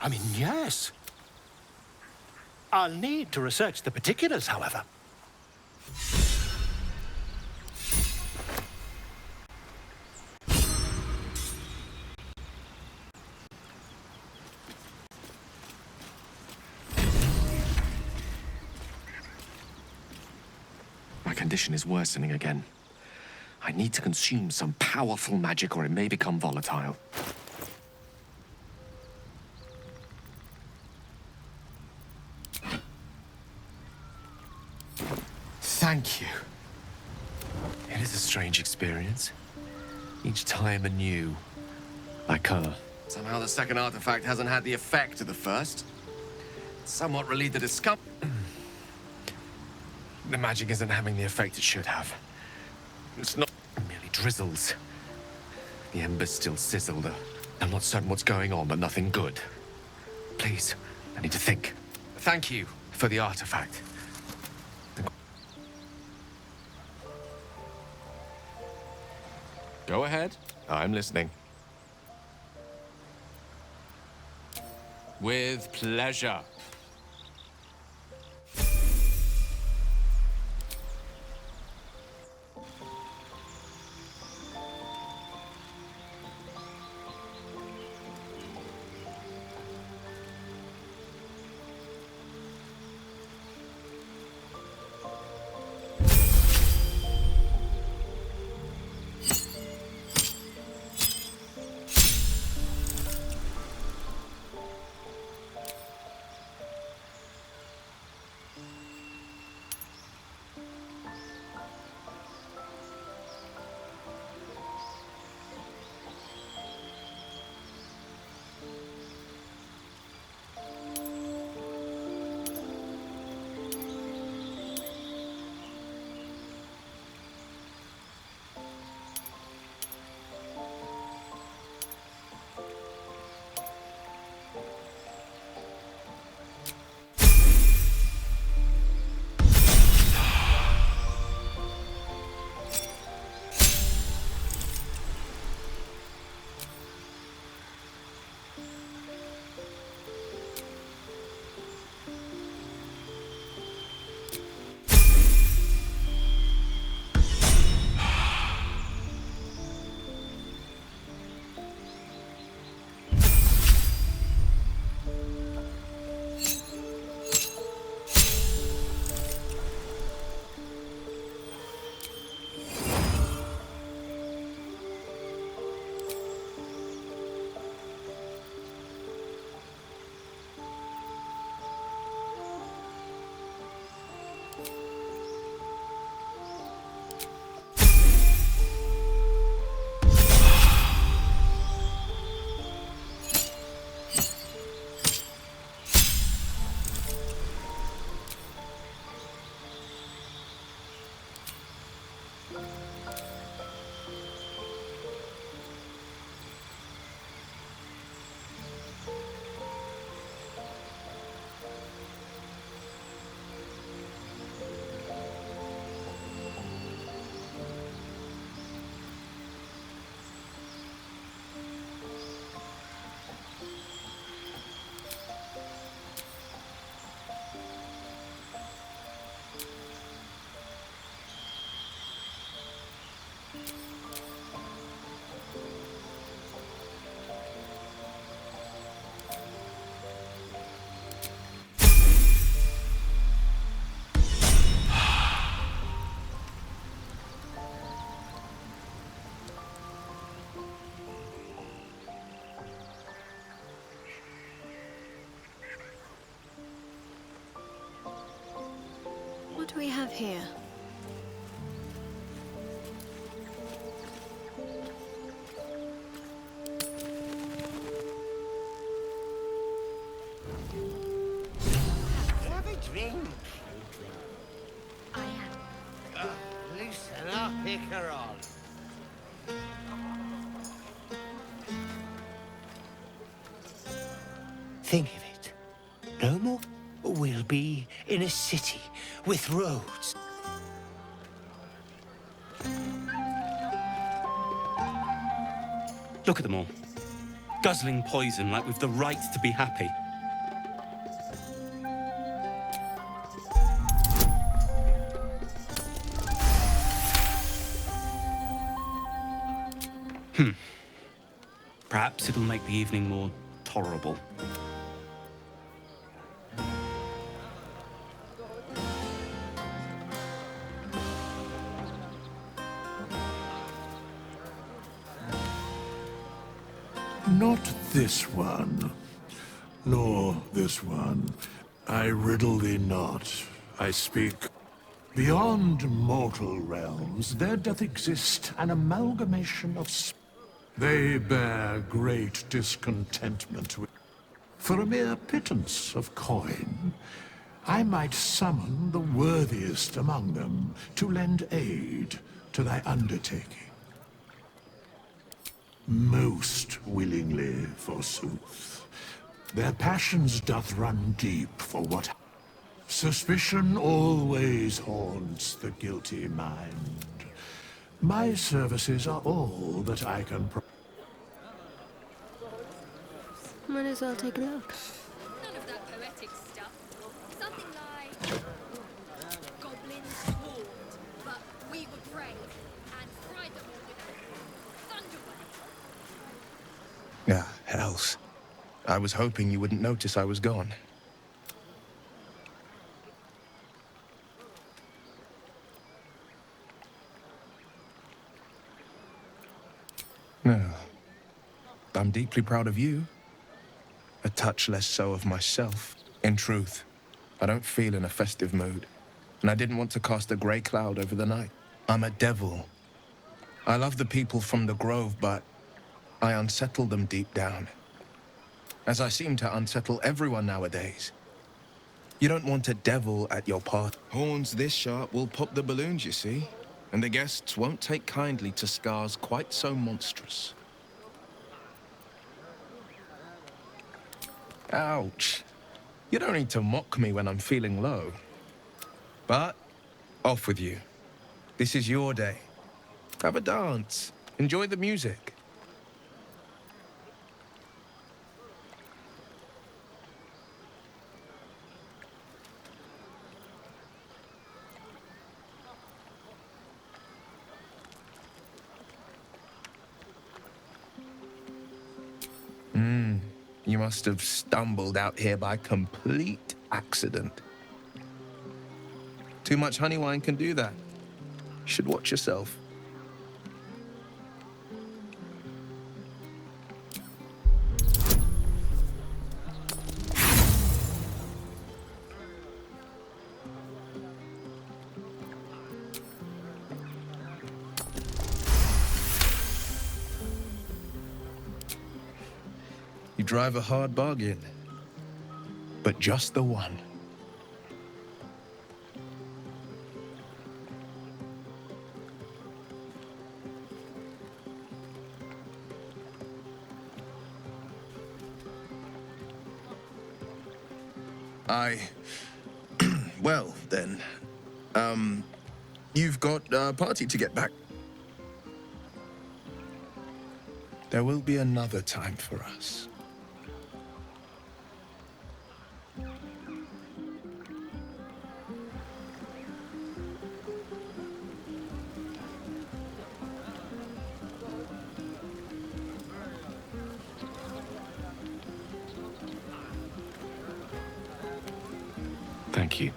I mean, yes. I'll need to research the particulars, however. My condition is worsening again. I need to consume some powerful magic or it may become volatile. Thank you. It is a strange experience. Each time anew. Like her. Somehow the second artifact hasn't had the effect of the first. Somewhat relieved the discomfort. The magic isn't having the effect it should have. It's not merely drizzles. The embers still sizzle. I'm not certain what's going on, but nothing good. Please, I need to think. Thank you for the artifact. Go ahead. I'm listening. With pleasure. What do we have here? Have a drink. Loosen up, Icaron. Think of it. No more. We'll be in a city with roads. Look at them all. Guzzling poison like we've the right to be happy. Perhaps it'll make the evening more tolerable. Not this one, nor this one. I riddle thee not. I speak. Beyond mortal realms, there doth exist an amalgamation of they bear great discontentment with. For a mere pittance of coin, I might summon the worthiest among them to lend aid to thy undertaking. Most willingly, forsooth. Their passions doth run deep for what suspicion always haunts the guilty mind. My services are all that I can Might as well take a look. None of that poetic stuff. Something like goblins swarmed, but we were brave and fried them all with a thunderbolt. Ah, hells. I was hoping you wouldn't notice I was gone. No. I'm deeply proud of you. A touch less so of myself. In truth, I don't feel in a festive mood, and I didn't want to cast a grey cloud over the night. I'm a devil. I love the people from the Grove, but I unsettle them deep down. As I seem to unsettle everyone nowadays. You don't want a devil at your party. Horns this sharp will pop the balloons, you see. And the guests won't take kindly to scars quite so monstrous. Ouch. You don't need to mock me when I'm feeling low. But, off with you. This is your day. Have a dance. Enjoy the music. You must have stumbled out here by complete accident. Too much honey wine can do that. You should watch yourself. You drive a hard bargain. But just the one. Well, then. You've got a party to get back. There will be another time for us. Thank you.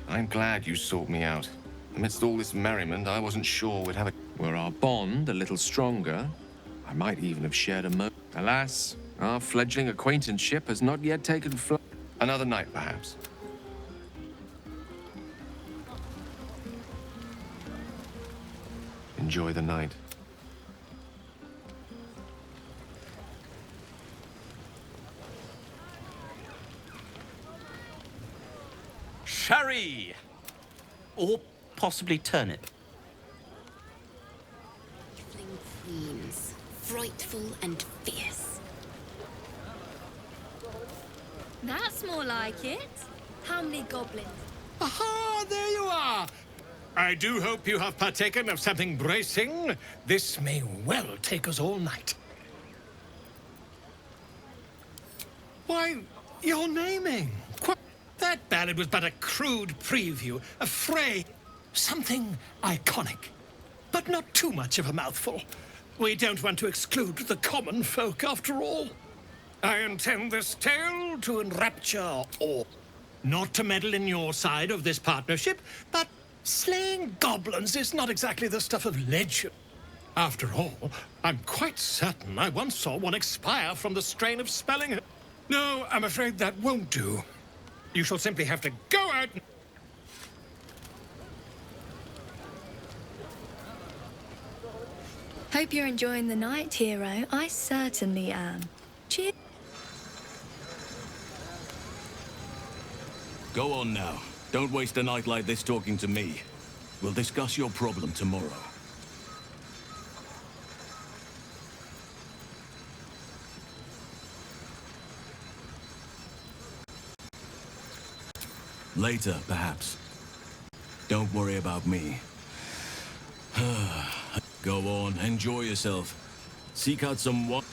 I'm glad you sought me out. Amidst all this merriment, I wasn't sure we'd have a... Were our bond a little stronger, I might even have shared a Alas, our fledgling acquaintanceship has not yet taken flight. Another night, perhaps. Enjoy the night. Sherry! Or possibly turnip. Queens, frightful and fierce. That's more like it. How many goblins? Aha, there you are. I do hope you have partaken of something bracing. This may well take us all night. Why, you're naming. That ballad was but a crude preview, a fray, something iconic. But not too much of a mouthful. We don't want to exclude the common folk, after all. I intend this tale to enrapture all. Not to meddle in your side of this partnership, but slaying goblins is not exactly the stuff of legend. After all, I'm quite certain I once saw one expire from the strain of spelling. No, I'm afraid that won't do. You shall simply have to go out. Hope you're enjoying the night, hero. I certainly am. Cheers. Go on now. Don't waste a night like this talking to me. We'll discuss your problem tomorrow. Later, perhaps. Don't worry about me. Go on, enjoy yourself. Seek out some what?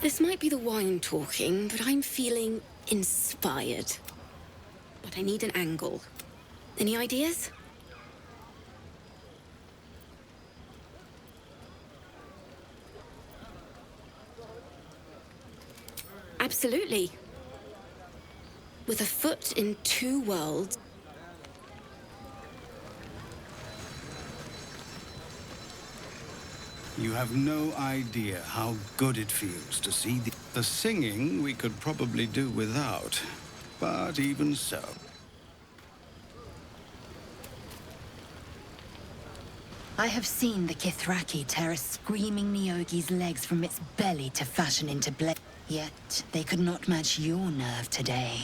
This might be the wine talking, but I'm feeling inspired. But I need an angle. Any ideas? Absolutely. With a foot in two worlds. You have no idea how good it feels to see the singing we could probably do without. But even so. I have seen the Kithraki tear a screaming Neogi's legs from its belly to fashion into blade. Yet they could not match your nerve today.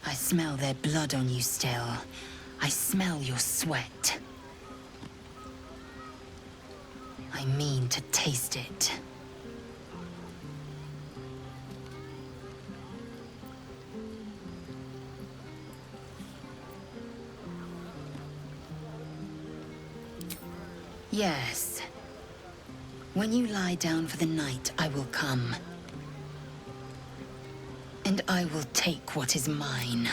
I smell their blood on you still. I smell your sweat. I mean to taste it. Yes. When you lie down for the night, I will come. And I will take what is mine.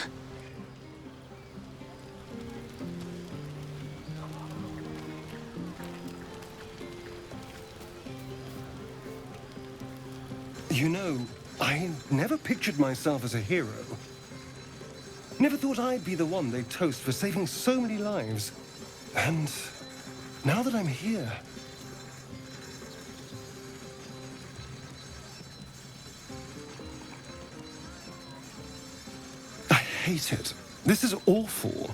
You know, I never pictured myself as a hero. Never thought I'd be the one they'd toast for saving so many lives. And now that I'm here... I hate it This is awful.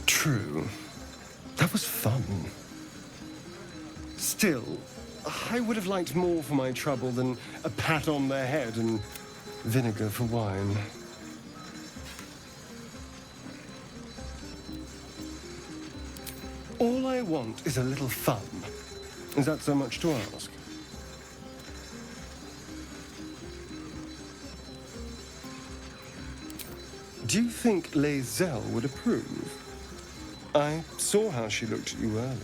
True. That was fun. Still, I would have liked more for my trouble than a pat on the head and vinegar for wine. All I want is a little fun. Is that so much to ask? Do you think Ley'zell would approve? I saw how she looked at you earlier.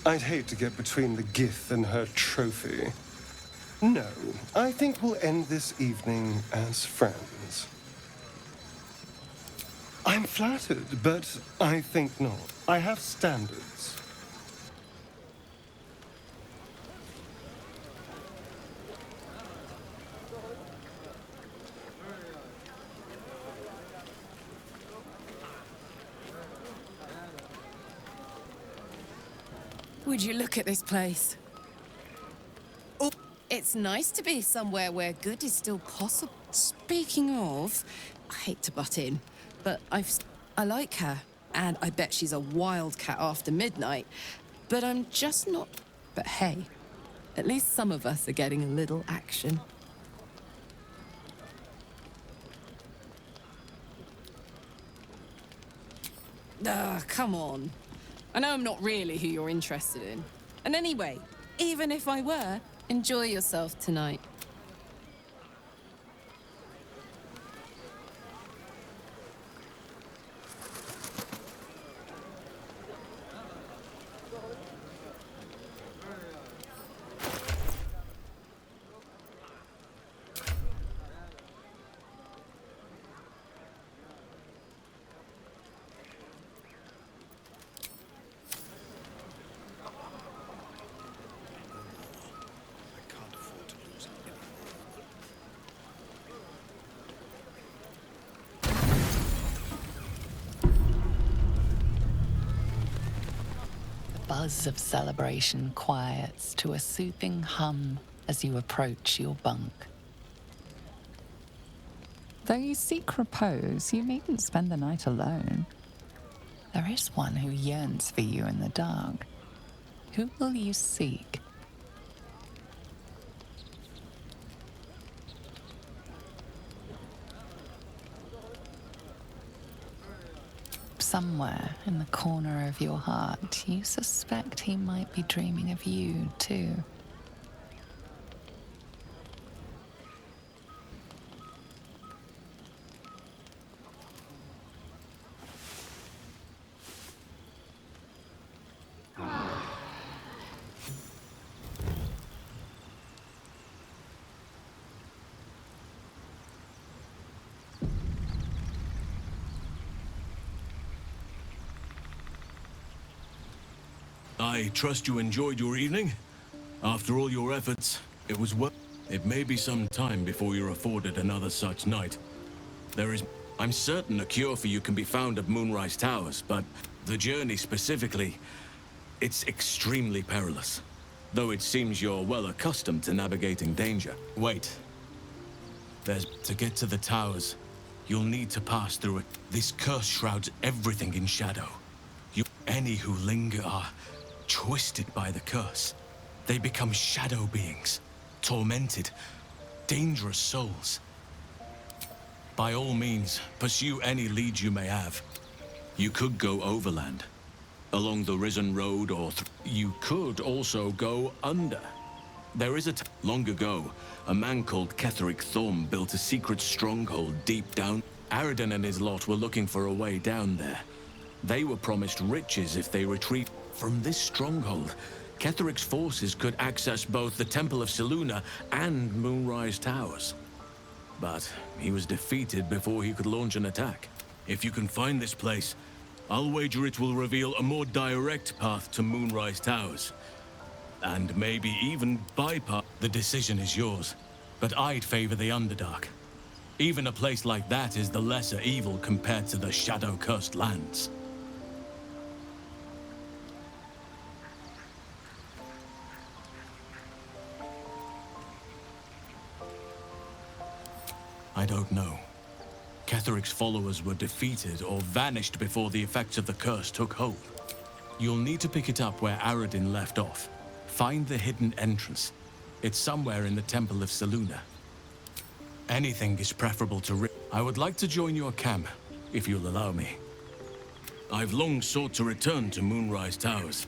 I'd hate to get between the Gith and her trophy. No, I think we'll end this evening as friends. I'm flattered, but I think not. I have standards. Would you look at this place? Oh, it's nice to be somewhere where good is still possible. Speaking of, I hate to butt in, but I like her, and I bet she's a wildcat after midnight, but I'm just not... But hey, at least some of us are getting a little action. Come on. I know I'm not really who you're interested in. And anyway, even if I were, enjoy yourself tonight. Buzz of celebration quiets to a soothing hum as you approach your bunk. Though you seek repose, you needn't spend the night alone. There is one who yearns for you in the dark. Who will you seek? Somewhere in the corner of your heart, you suspect he might be dreaming of you, too. I trust you enjoyed your evening. After all your efforts, it was worth. It may be some time before you're afforded another such night. I'm certain a cure for you can be found at Moonrise Towers, but the journey specifically, it's extremely perilous. Though it seems you're well accustomed to navigating danger. Wait. To get to the towers, you'll need to pass through it. This curse shrouds everything in shadow. Any who linger are twisted by the curse. They become shadow beings, tormented, dangerous souls. By all means, pursue any leads you may have. You could go overland, along the Risen Road, or you could also go under. There is long ago, a man called Ketheric Thorm built a secret stronghold deep down. Aridon and his lot were looking for a way down there. They were promised riches if they retreat from this stronghold. Ketheric's forces could access both the Temple of Selûne and Moonrise Towers. But he was defeated before he could launch an attack. If you can find this place, I'll wager it will reveal a more direct path to Moonrise Towers. And maybe even bypass. The decision is yours, but I'd favor the Underdark. Even a place like that is the lesser evil compared to the shadow-cursed lands. I don't know. Ketheric's followers were defeated or vanished before the effects of the curse took hold. You'll need to pick it up where Aradin left off. Find the hidden entrance. It's somewhere in the Temple of Selûne. Anything is preferable to I would like to join your camp, if you'll allow me. I've long sought to return to Moonrise Towers.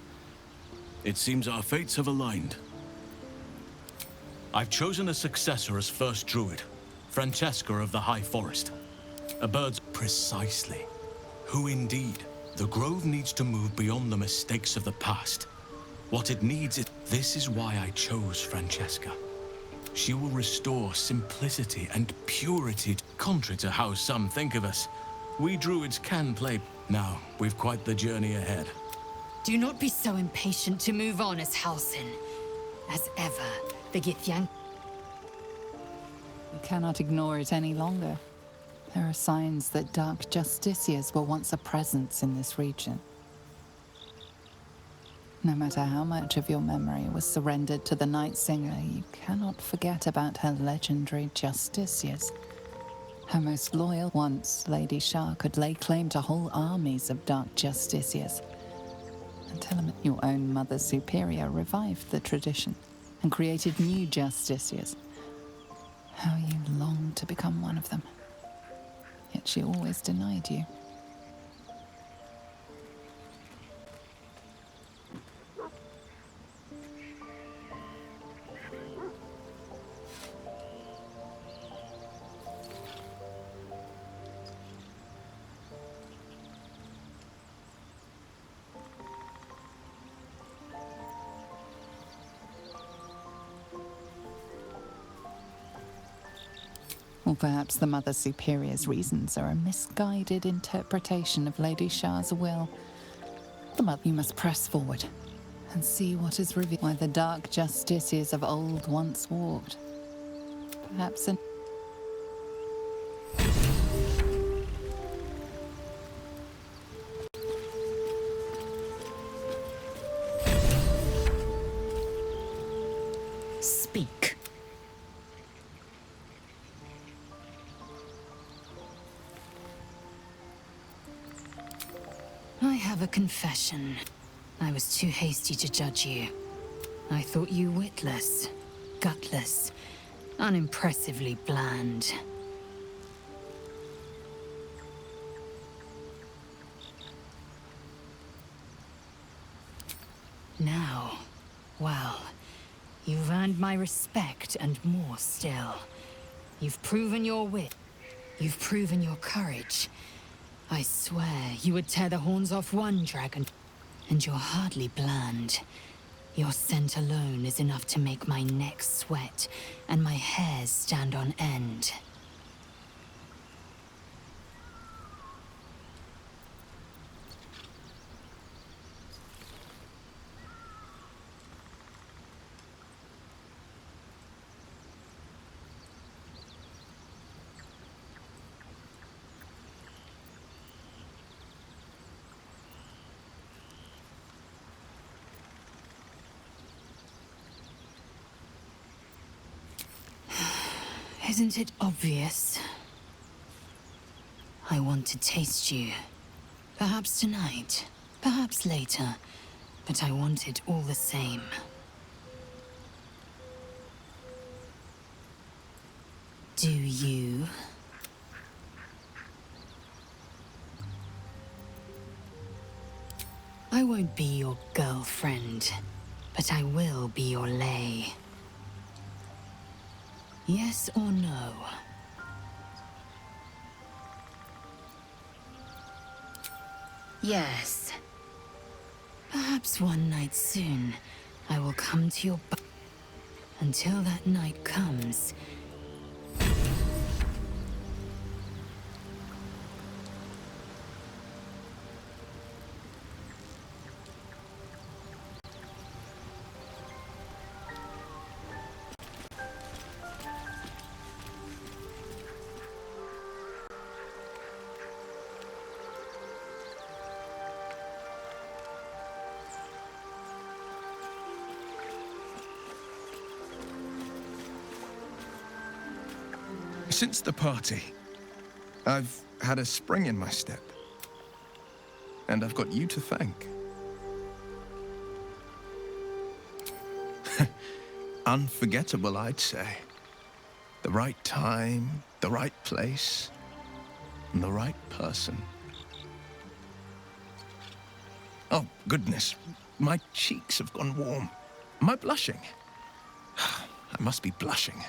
It seems our fates have aligned. I've chosen a successor as first druid, Francesca of the High Forest. A bird's precisely. Who indeed? The Grove needs to move beyond the mistakes of the past. What it needs is... This is why I chose Francesca. She will restore simplicity and purity, contrary to how some think of us. We druids can play. Now, we've quite the journey ahead. Do not be so impatient to move on as Halsin. As ever, the Ģīt'yānki... We cannot ignore it any longer. There are signs that dark justiciars were once a presence in this region. No matter how much of your memory was surrendered to the Night Singer, you cannot forget about her legendary justiciars. Her most loyal. Once, Lady Shah could lay claim to whole armies of dark justiciars. Until your own Mother Superior revived the tradition and created new justiciars. How you longed to become one of them. Yet she always denied you. Or perhaps the Mother Superior's reasons are a misguided interpretation of Lady Shah's will. You must press forward and see what is revealed. Why the dark justiciars of old once walked. Perhaps an... Speak. I have a confession. I was too hasty to judge you. I thought you witless, gutless, unimpressively bland. Now, well, you've earned my respect and more still. You've proven your wit. You've proven your courage. I swear you would tear the horns off one dragon. And you're hardly bland. Your scent alone is enough to make my neck sweat and my hairs stand on end. Isn't it obvious? I want to taste you. Perhaps tonight, perhaps later, but I want it all the same. Do you? I won't be your girlfriend, but I will be your lay. Yes or no? Yes. Perhaps one night soon, I will come to your until that night comes. Since the party, I've had a spring in my step. And I've got you to thank. Unforgettable, I'd say. The right time, the right place, and the right person. Oh, goodness. My cheeks have gone warm. Am I blushing? I must be blushing.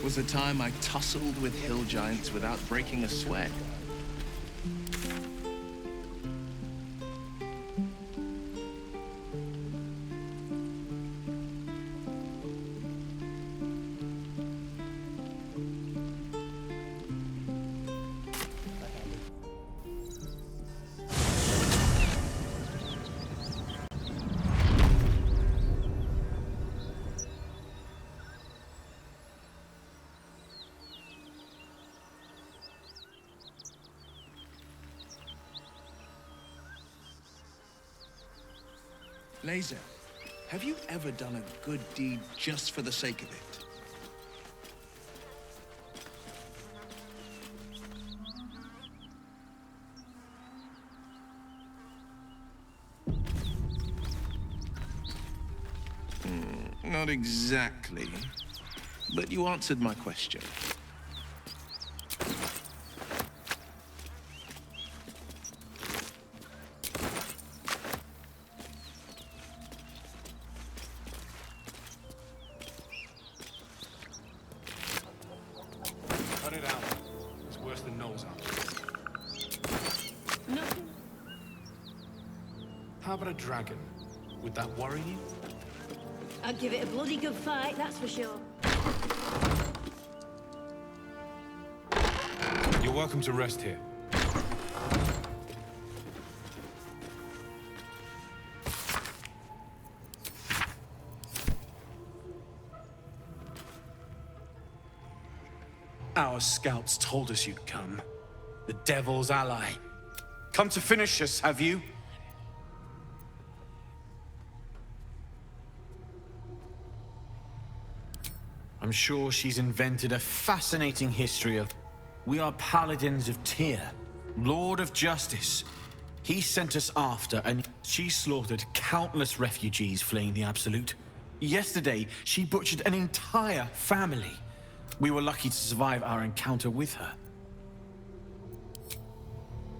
Was a time I tussled with hill giants without breaking a sweat. Ley'zel, have you ever done a good deed just for the sake of it? Not exactly, but you answered my question. Cut it out. It's worse than nose out. Nothing. How about a dragon? Would that worry you? I'd give it a bloody good fight, that's for sure. You're welcome to rest here. Our scouts told us you'd come. The devil's ally. Come to finish us, have you? I'm sure she's invented a fascinating history of... We are paladins of Tyr, Lord of Justice. He sent us after, and she slaughtered countless refugees fleeing the Absolute. Yesterday, she butchered an entire family. We were lucky to survive our encounter with her.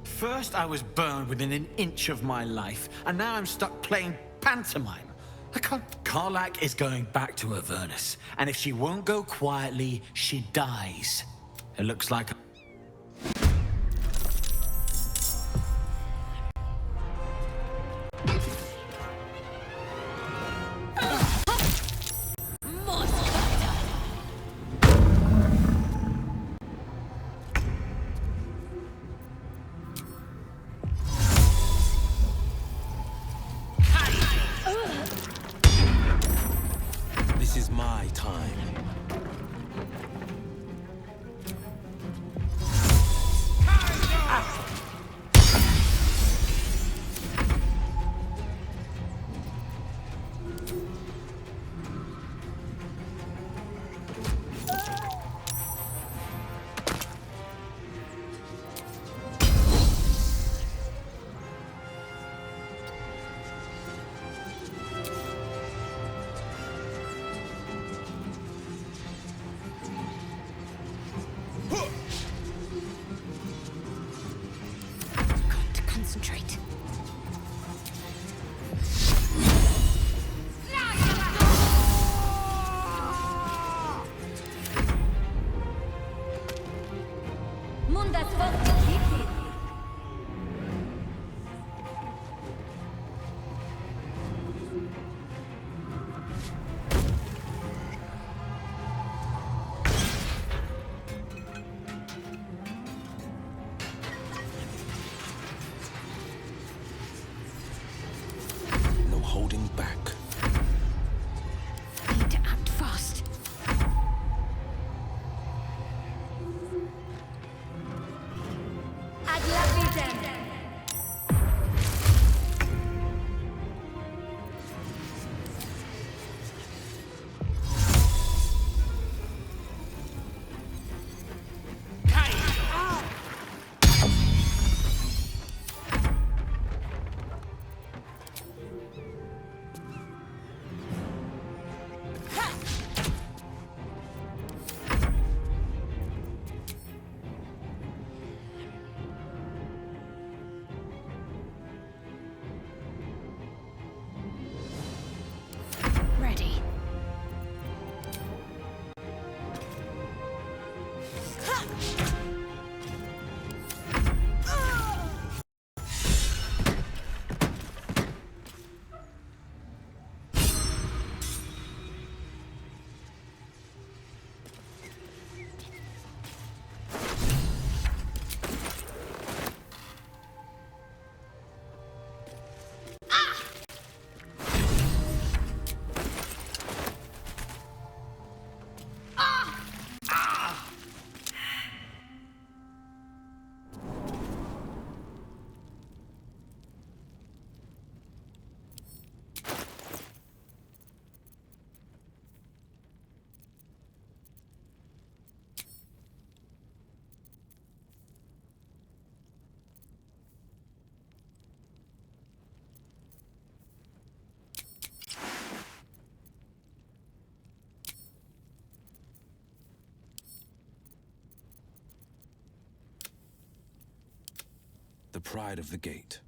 First, I was burned within an inch of my life, and now I'm stuck playing pantomime. I can't... Karlach is going back to Avernus, and if she won't go quietly, she dies. It looks like... This is my time. holding back. Need to act fast. Ad labidem. Ready. The pride of the gate.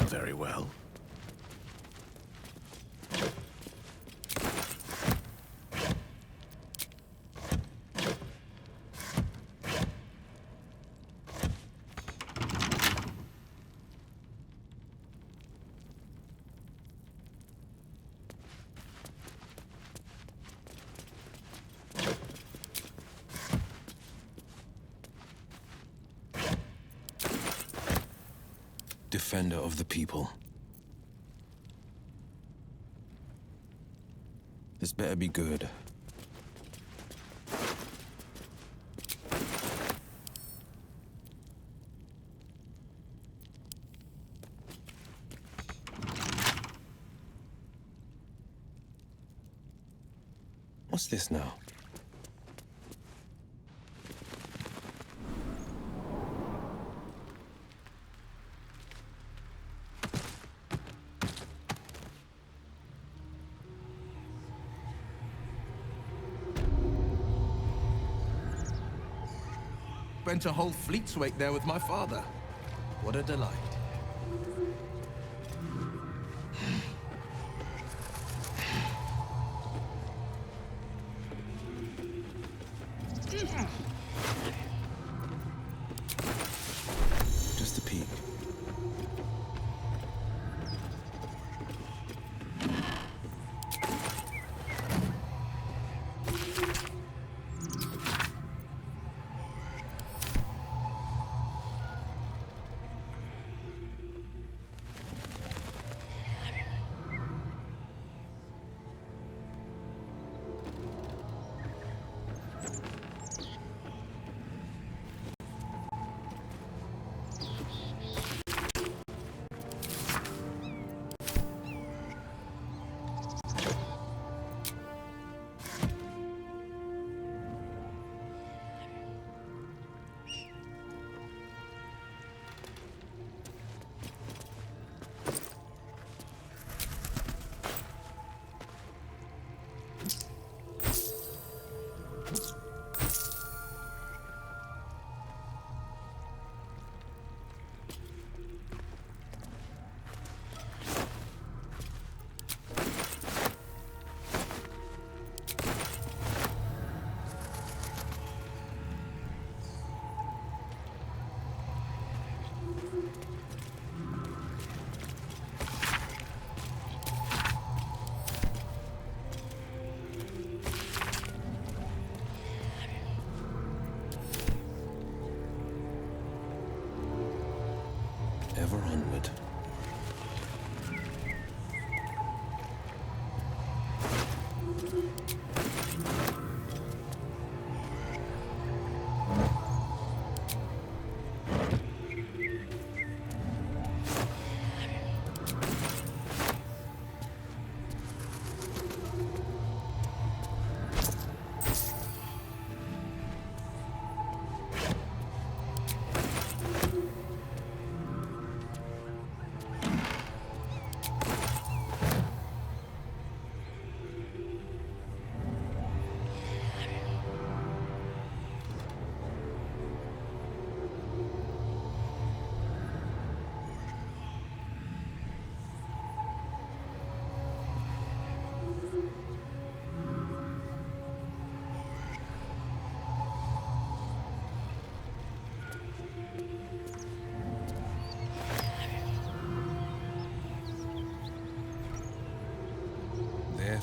Very well. Defender of the people. This better be good. What's this now? Spent a whole fleet's wake there with my father. What a delight. Just a peek.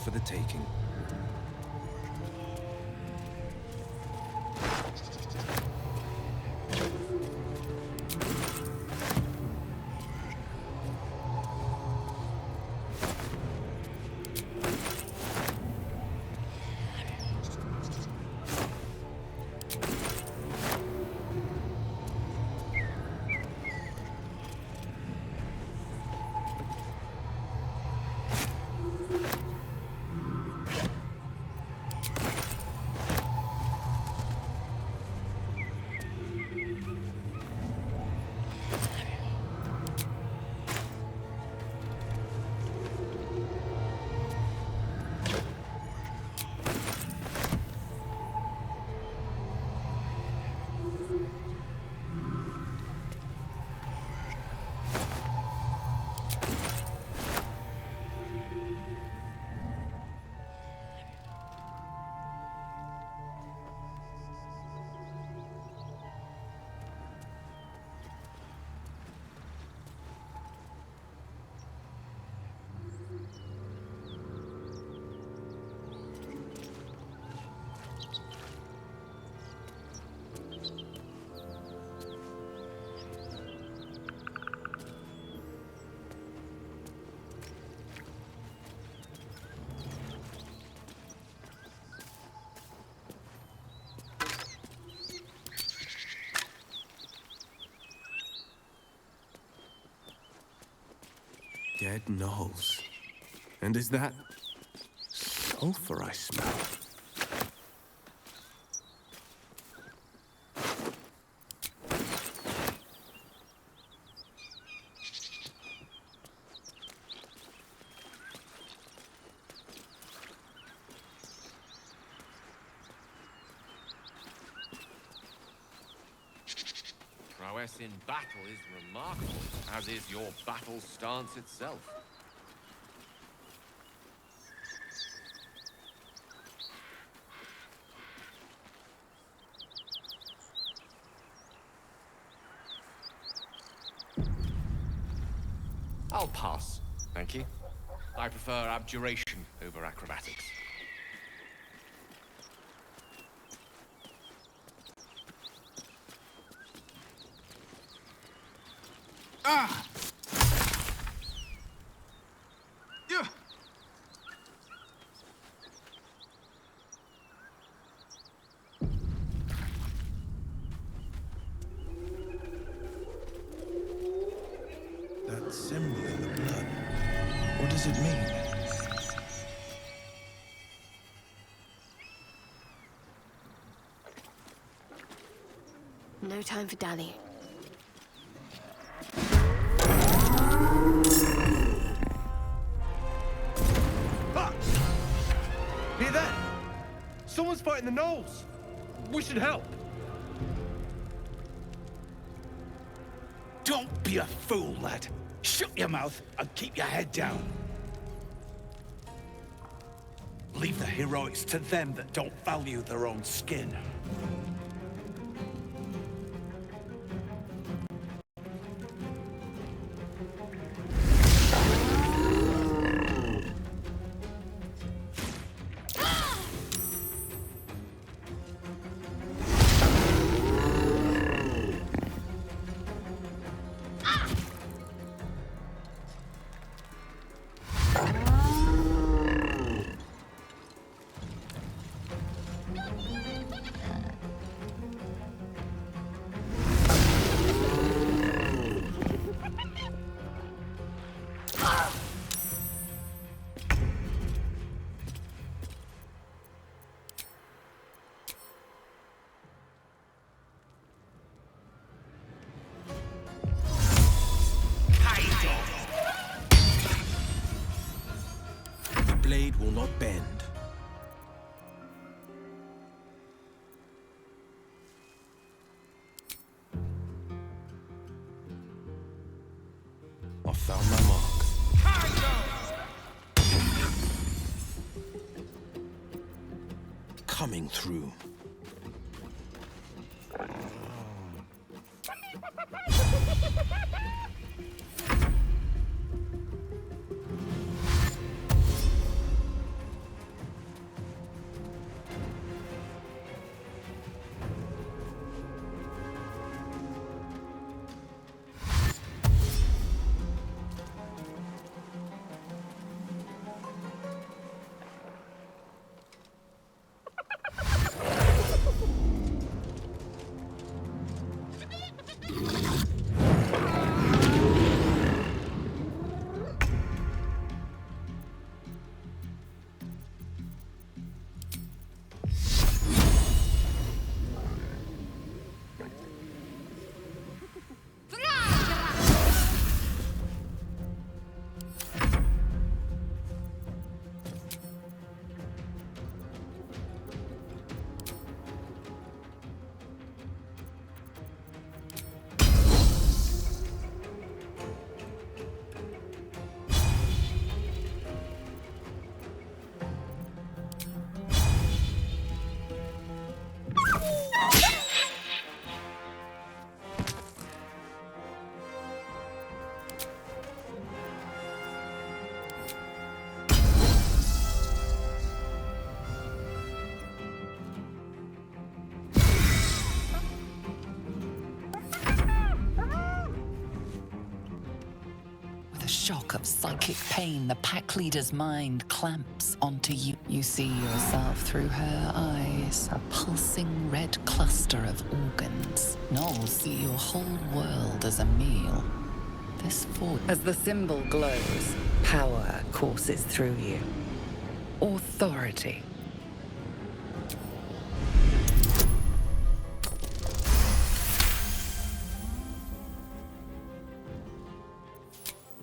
for the taking. Dead gnolls. And is that sulfur I smell? Prowess in battle is remarkable, as is your battle stance itself. I'll pass, thank you. I prefer abjuration over acrobatics. Ah! Yeah. That symbol in the blood, what does it mean? No time for dallying. Hear that? Someone's fighting the gnolls. We should help. Don't be a fool, lad. Shut your mouth and keep your head down. Leave the heroics to them that don't value their own skin. Blade will not bend. I found my mark. Coming through. psychic pain, the pack leader's mind clamps onto you. You see yourself through her eyes, a pulsing red cluster of organs. Gnolls see your whole world as a meal. This force. As the symbol glows, power courses through you. Authority.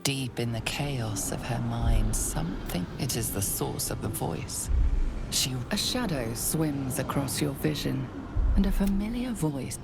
Deep in the chaos of her mind, something. It is the source of the voice. A shadow swims across your vision, and a familiar voice.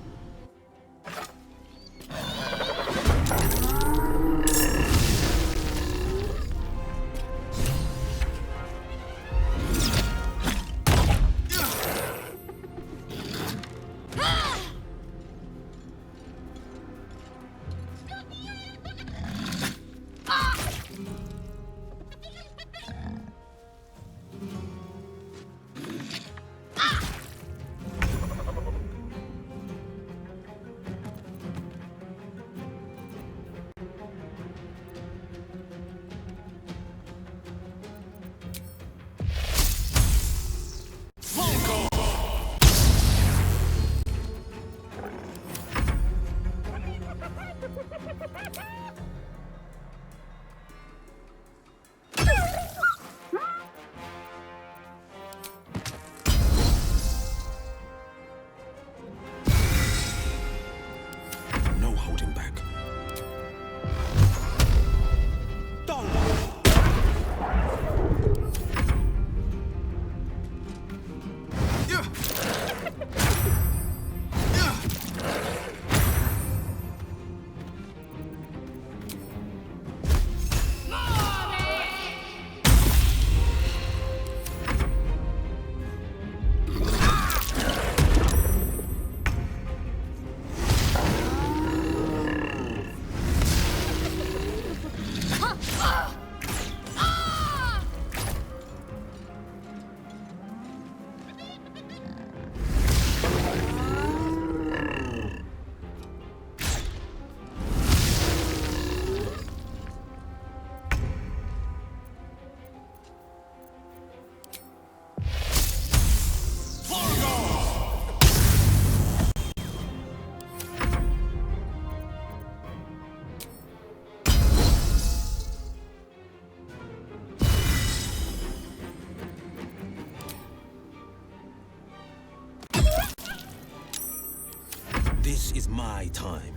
This is my time.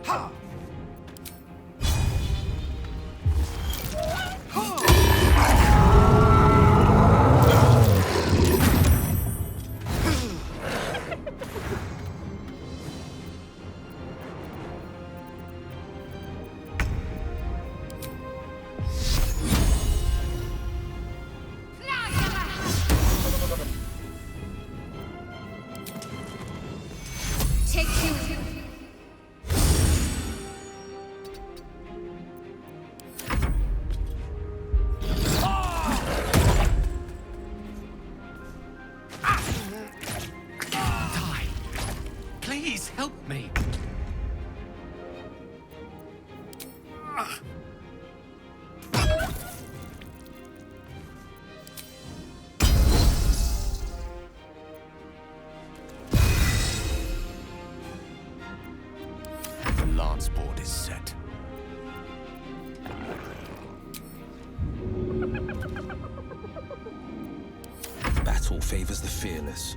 Ha! Please help me. The lance board is set. Battle favors the fearless.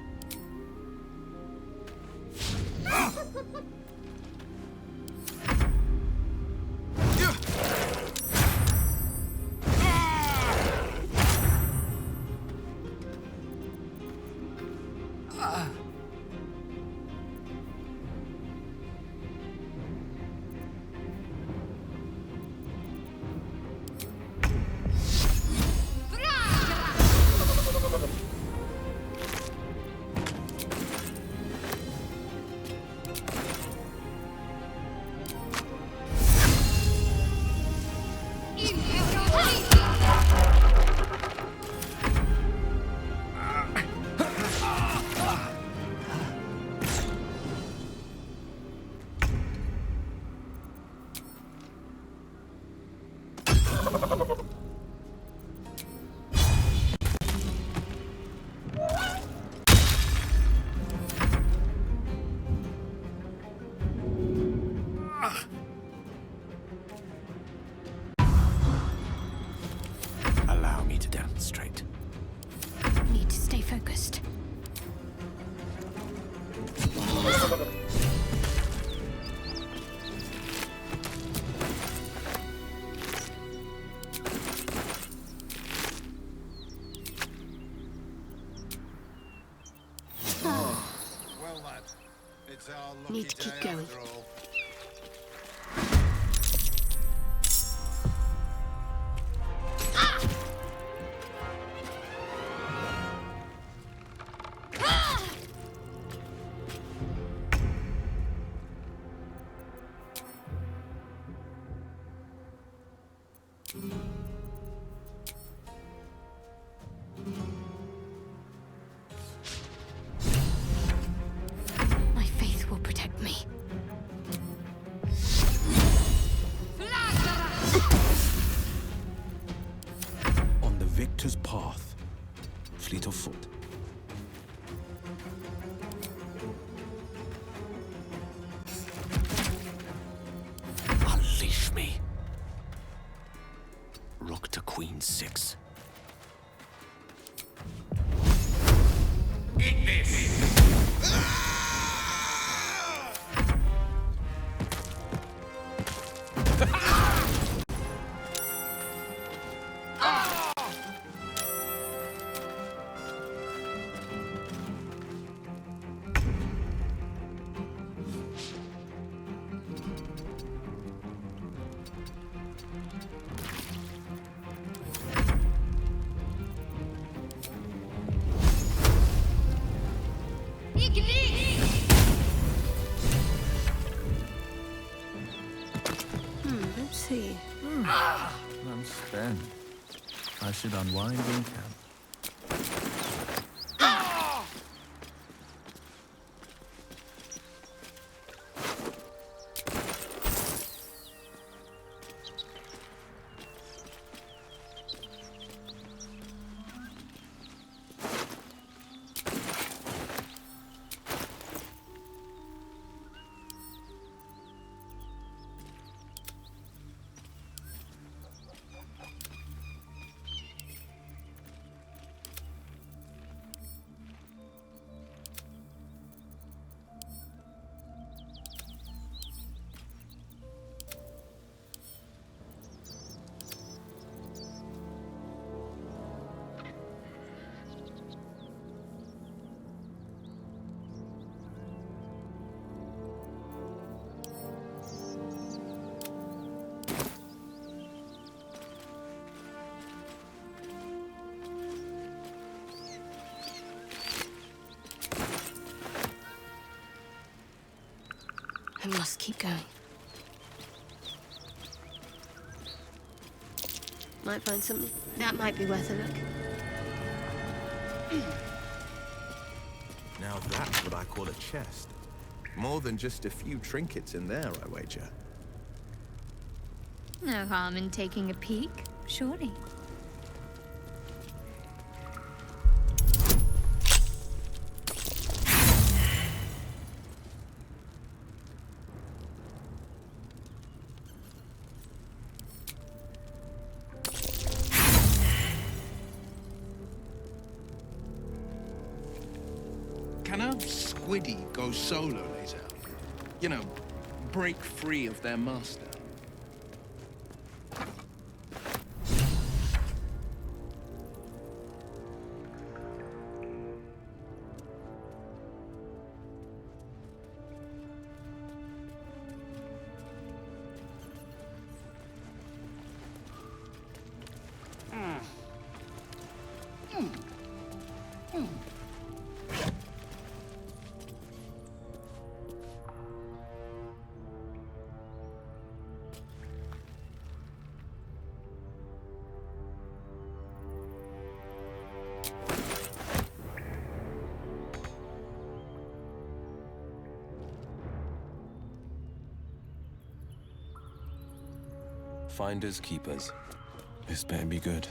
Allow me to demonstrate. Need to stay focused. Well, lad, it's our lucky Need to keep day going. after all. My faith will protect me. On the victor's path, fleet of foot. Unleash me. Rook to queen 6. Eat this! Let's see. I'm spent. I should unwind in camp. I must keep going. Might find something. That might be worth a look. Now that's what I call a chest. More than just a few trinkets in there, I wager. No harm in taking a peek, surely. Can a squiddy go solo, Ley'zel? You know, break free of their master. Finders keepers. This better be good.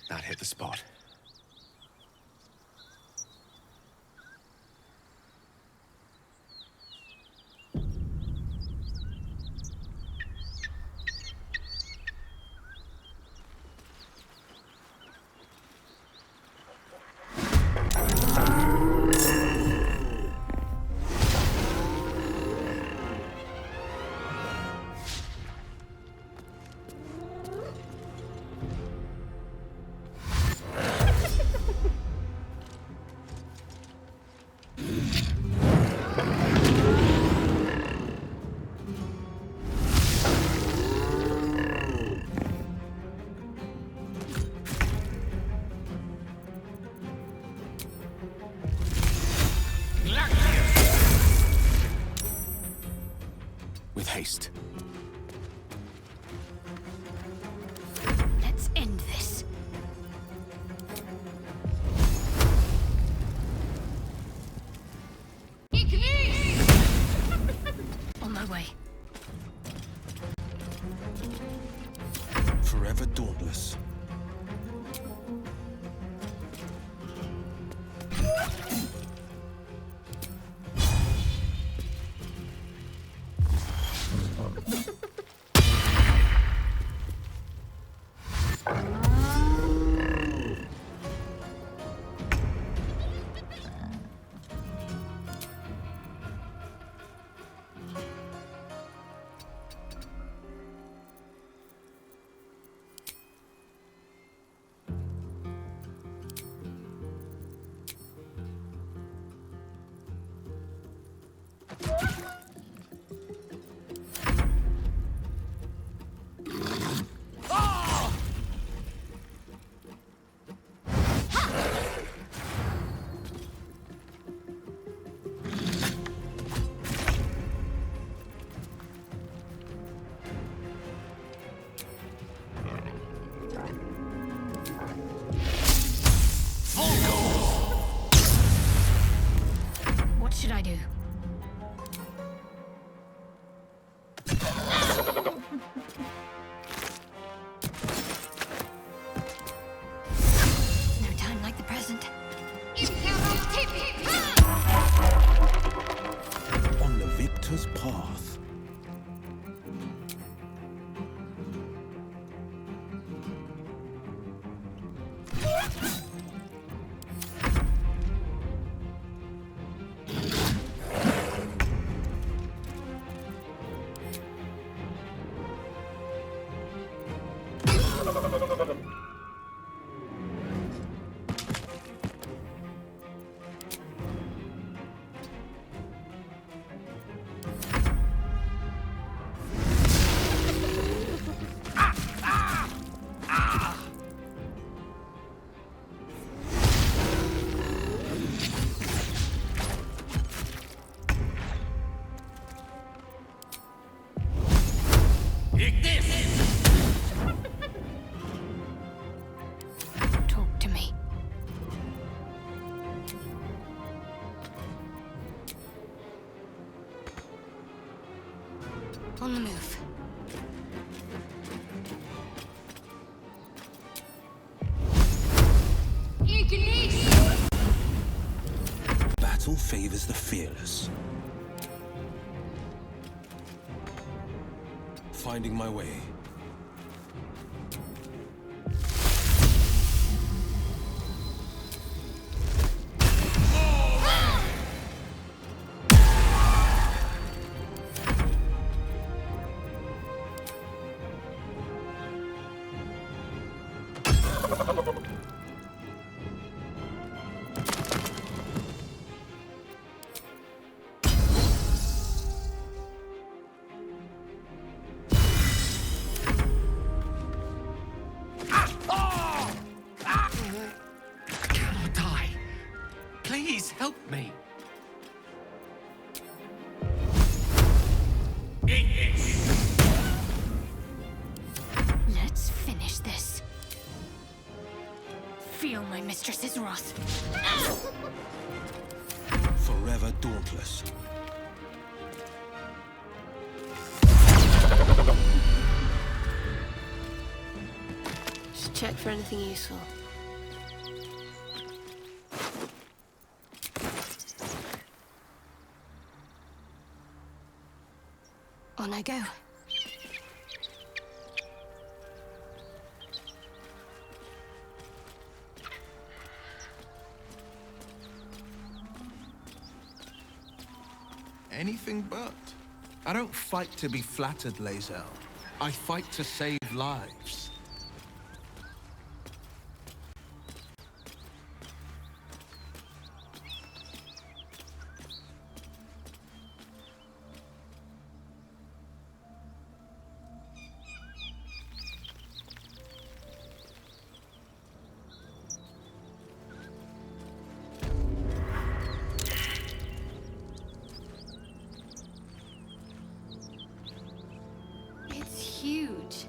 That hit the spot. With haste. Let's end this. On my way. Forever dauntless. What should I do? No time like the present. On the victor's path. On the move. Battle favors the fearless. Finding my way. Please help me. Let's finish this. Feel my mistress's wrath. Forever dauntless. Just check for anything useful. On I go. Anything but. I don't fight to be flattered, Ley'zell. I fight to save lives. Huge.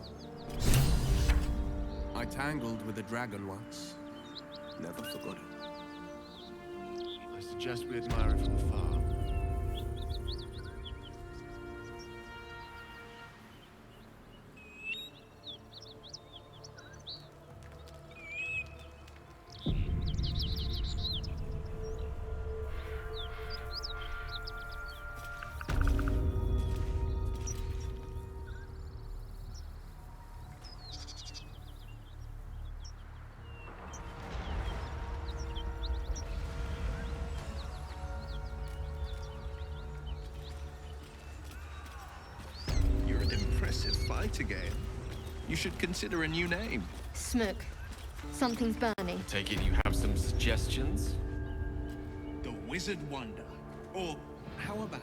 I tangled with a dragon once. Never forgot it. I suggest we admire it from afar. Fight again. You should consider a new name. Smoke. Something's burning. Take it you have some suggestions? The Wizard Wonder. Or how about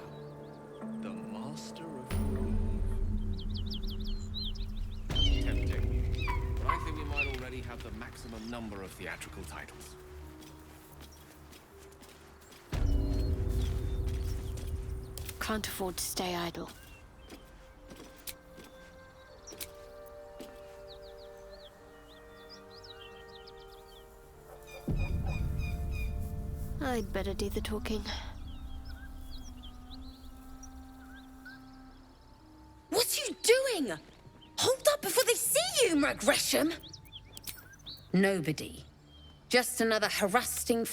the Master of Tempting. But I think we might already have the maximum number of theatrical titles. Can't afford to stay idle. I'd better do the talking. What are you doing? Hold up before they see you, Gresham. Nobody. Just another harassing...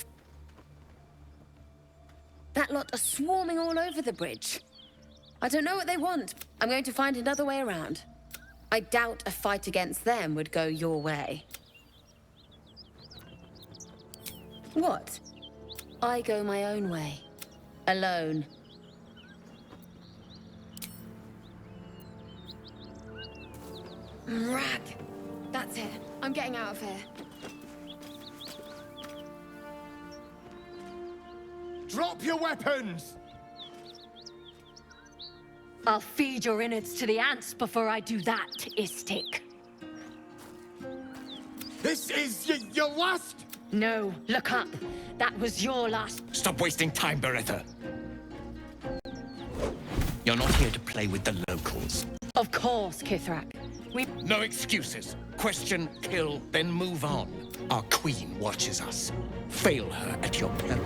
That lot are swarming all over the bridge. I don't know what they want. I'm going to find another way around. I doubt a fight against them would go your way. What? I go my own way. Alone. Rag! That's it. I'm getting out of here. Drop your weapons! I'll feed your innards to the ants before I do that, Istik. This is your last... No, look up. That was your last... Stop wasting time, Beretta. You're not here to play with the locals. Of course, Kithrak. No excuses. Question, kill, then move on. Our queen watches us. Fail her at your peril.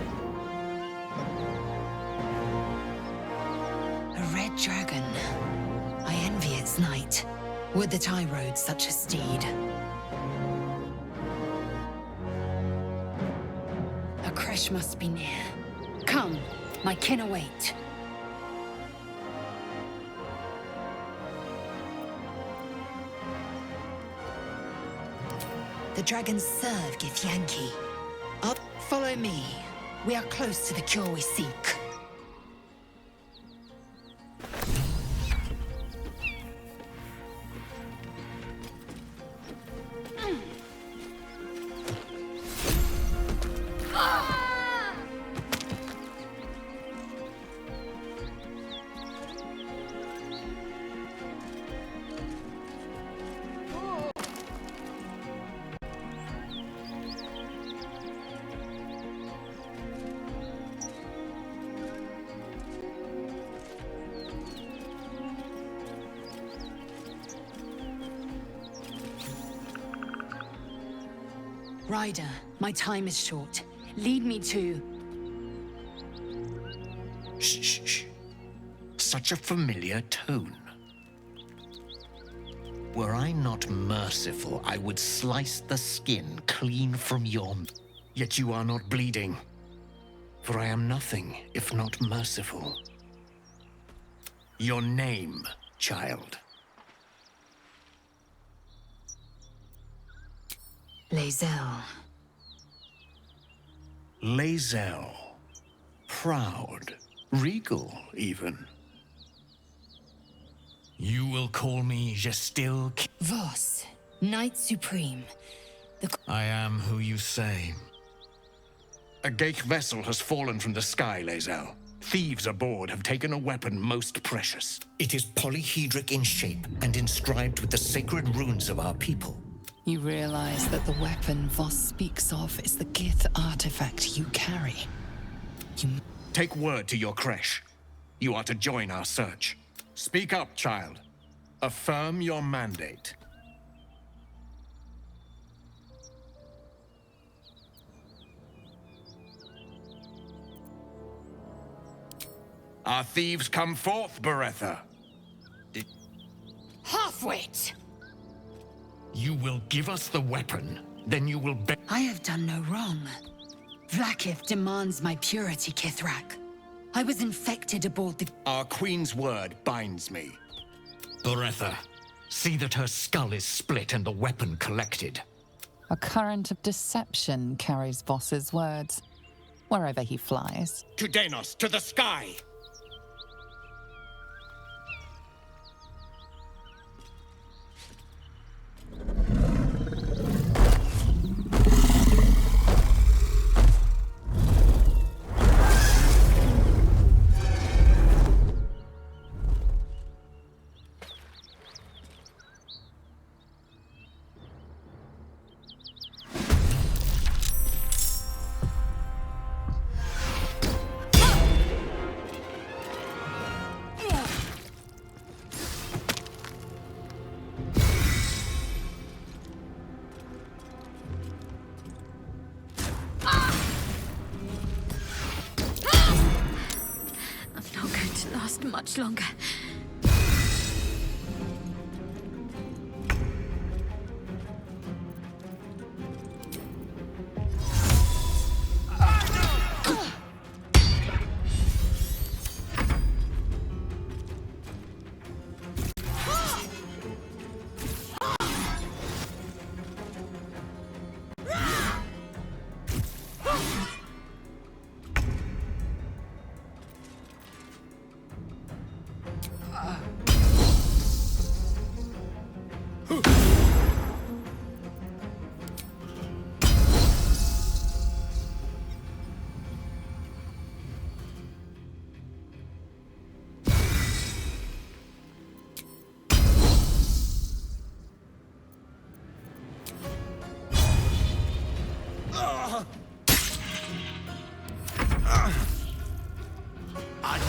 A red dragon. I Would that I rode such a steed. A crash must be near. Come, my kin await. The dragons serve Ґітьянкі. Up, follow me. We are close to the cure we seek. Rider, my time is short. Lead me to... Shh, shh, shh. Such a familiar tone. Were I not merciful, I would slice the skin clean from your... Yet you are not bleeding. For I am nothing if not merciful. Your name, child. Ley'zell. Ley'zell. Proud. Regal, even. You will call me Gestil... Voss, Knight Supreme. I am who you say. A Geich vessel has fallen from the sky, Ley'zell. Thieves aboard have taken a weapon most precious. It is polyhedric in shape and inscribed with the sacred runes of our people. You realize that the weapon Voss speaks of is the Gith artifact you carry. Take word to your creche. You are to join our search. Speak up, child. Affirm your mandate. Our thieves come forth, Beretha. Halfwit! You will give us the weapon, then you will be— I have done no wrong. Vlaakith demands my purity, Kithrak. I was infected aboard the— Our queen's word binds me. Beretha, see that her skull is split and the weapon collected. A current of deception carries Voss's words, wherever he flies. To Denos, to the sky! Much longer. I'd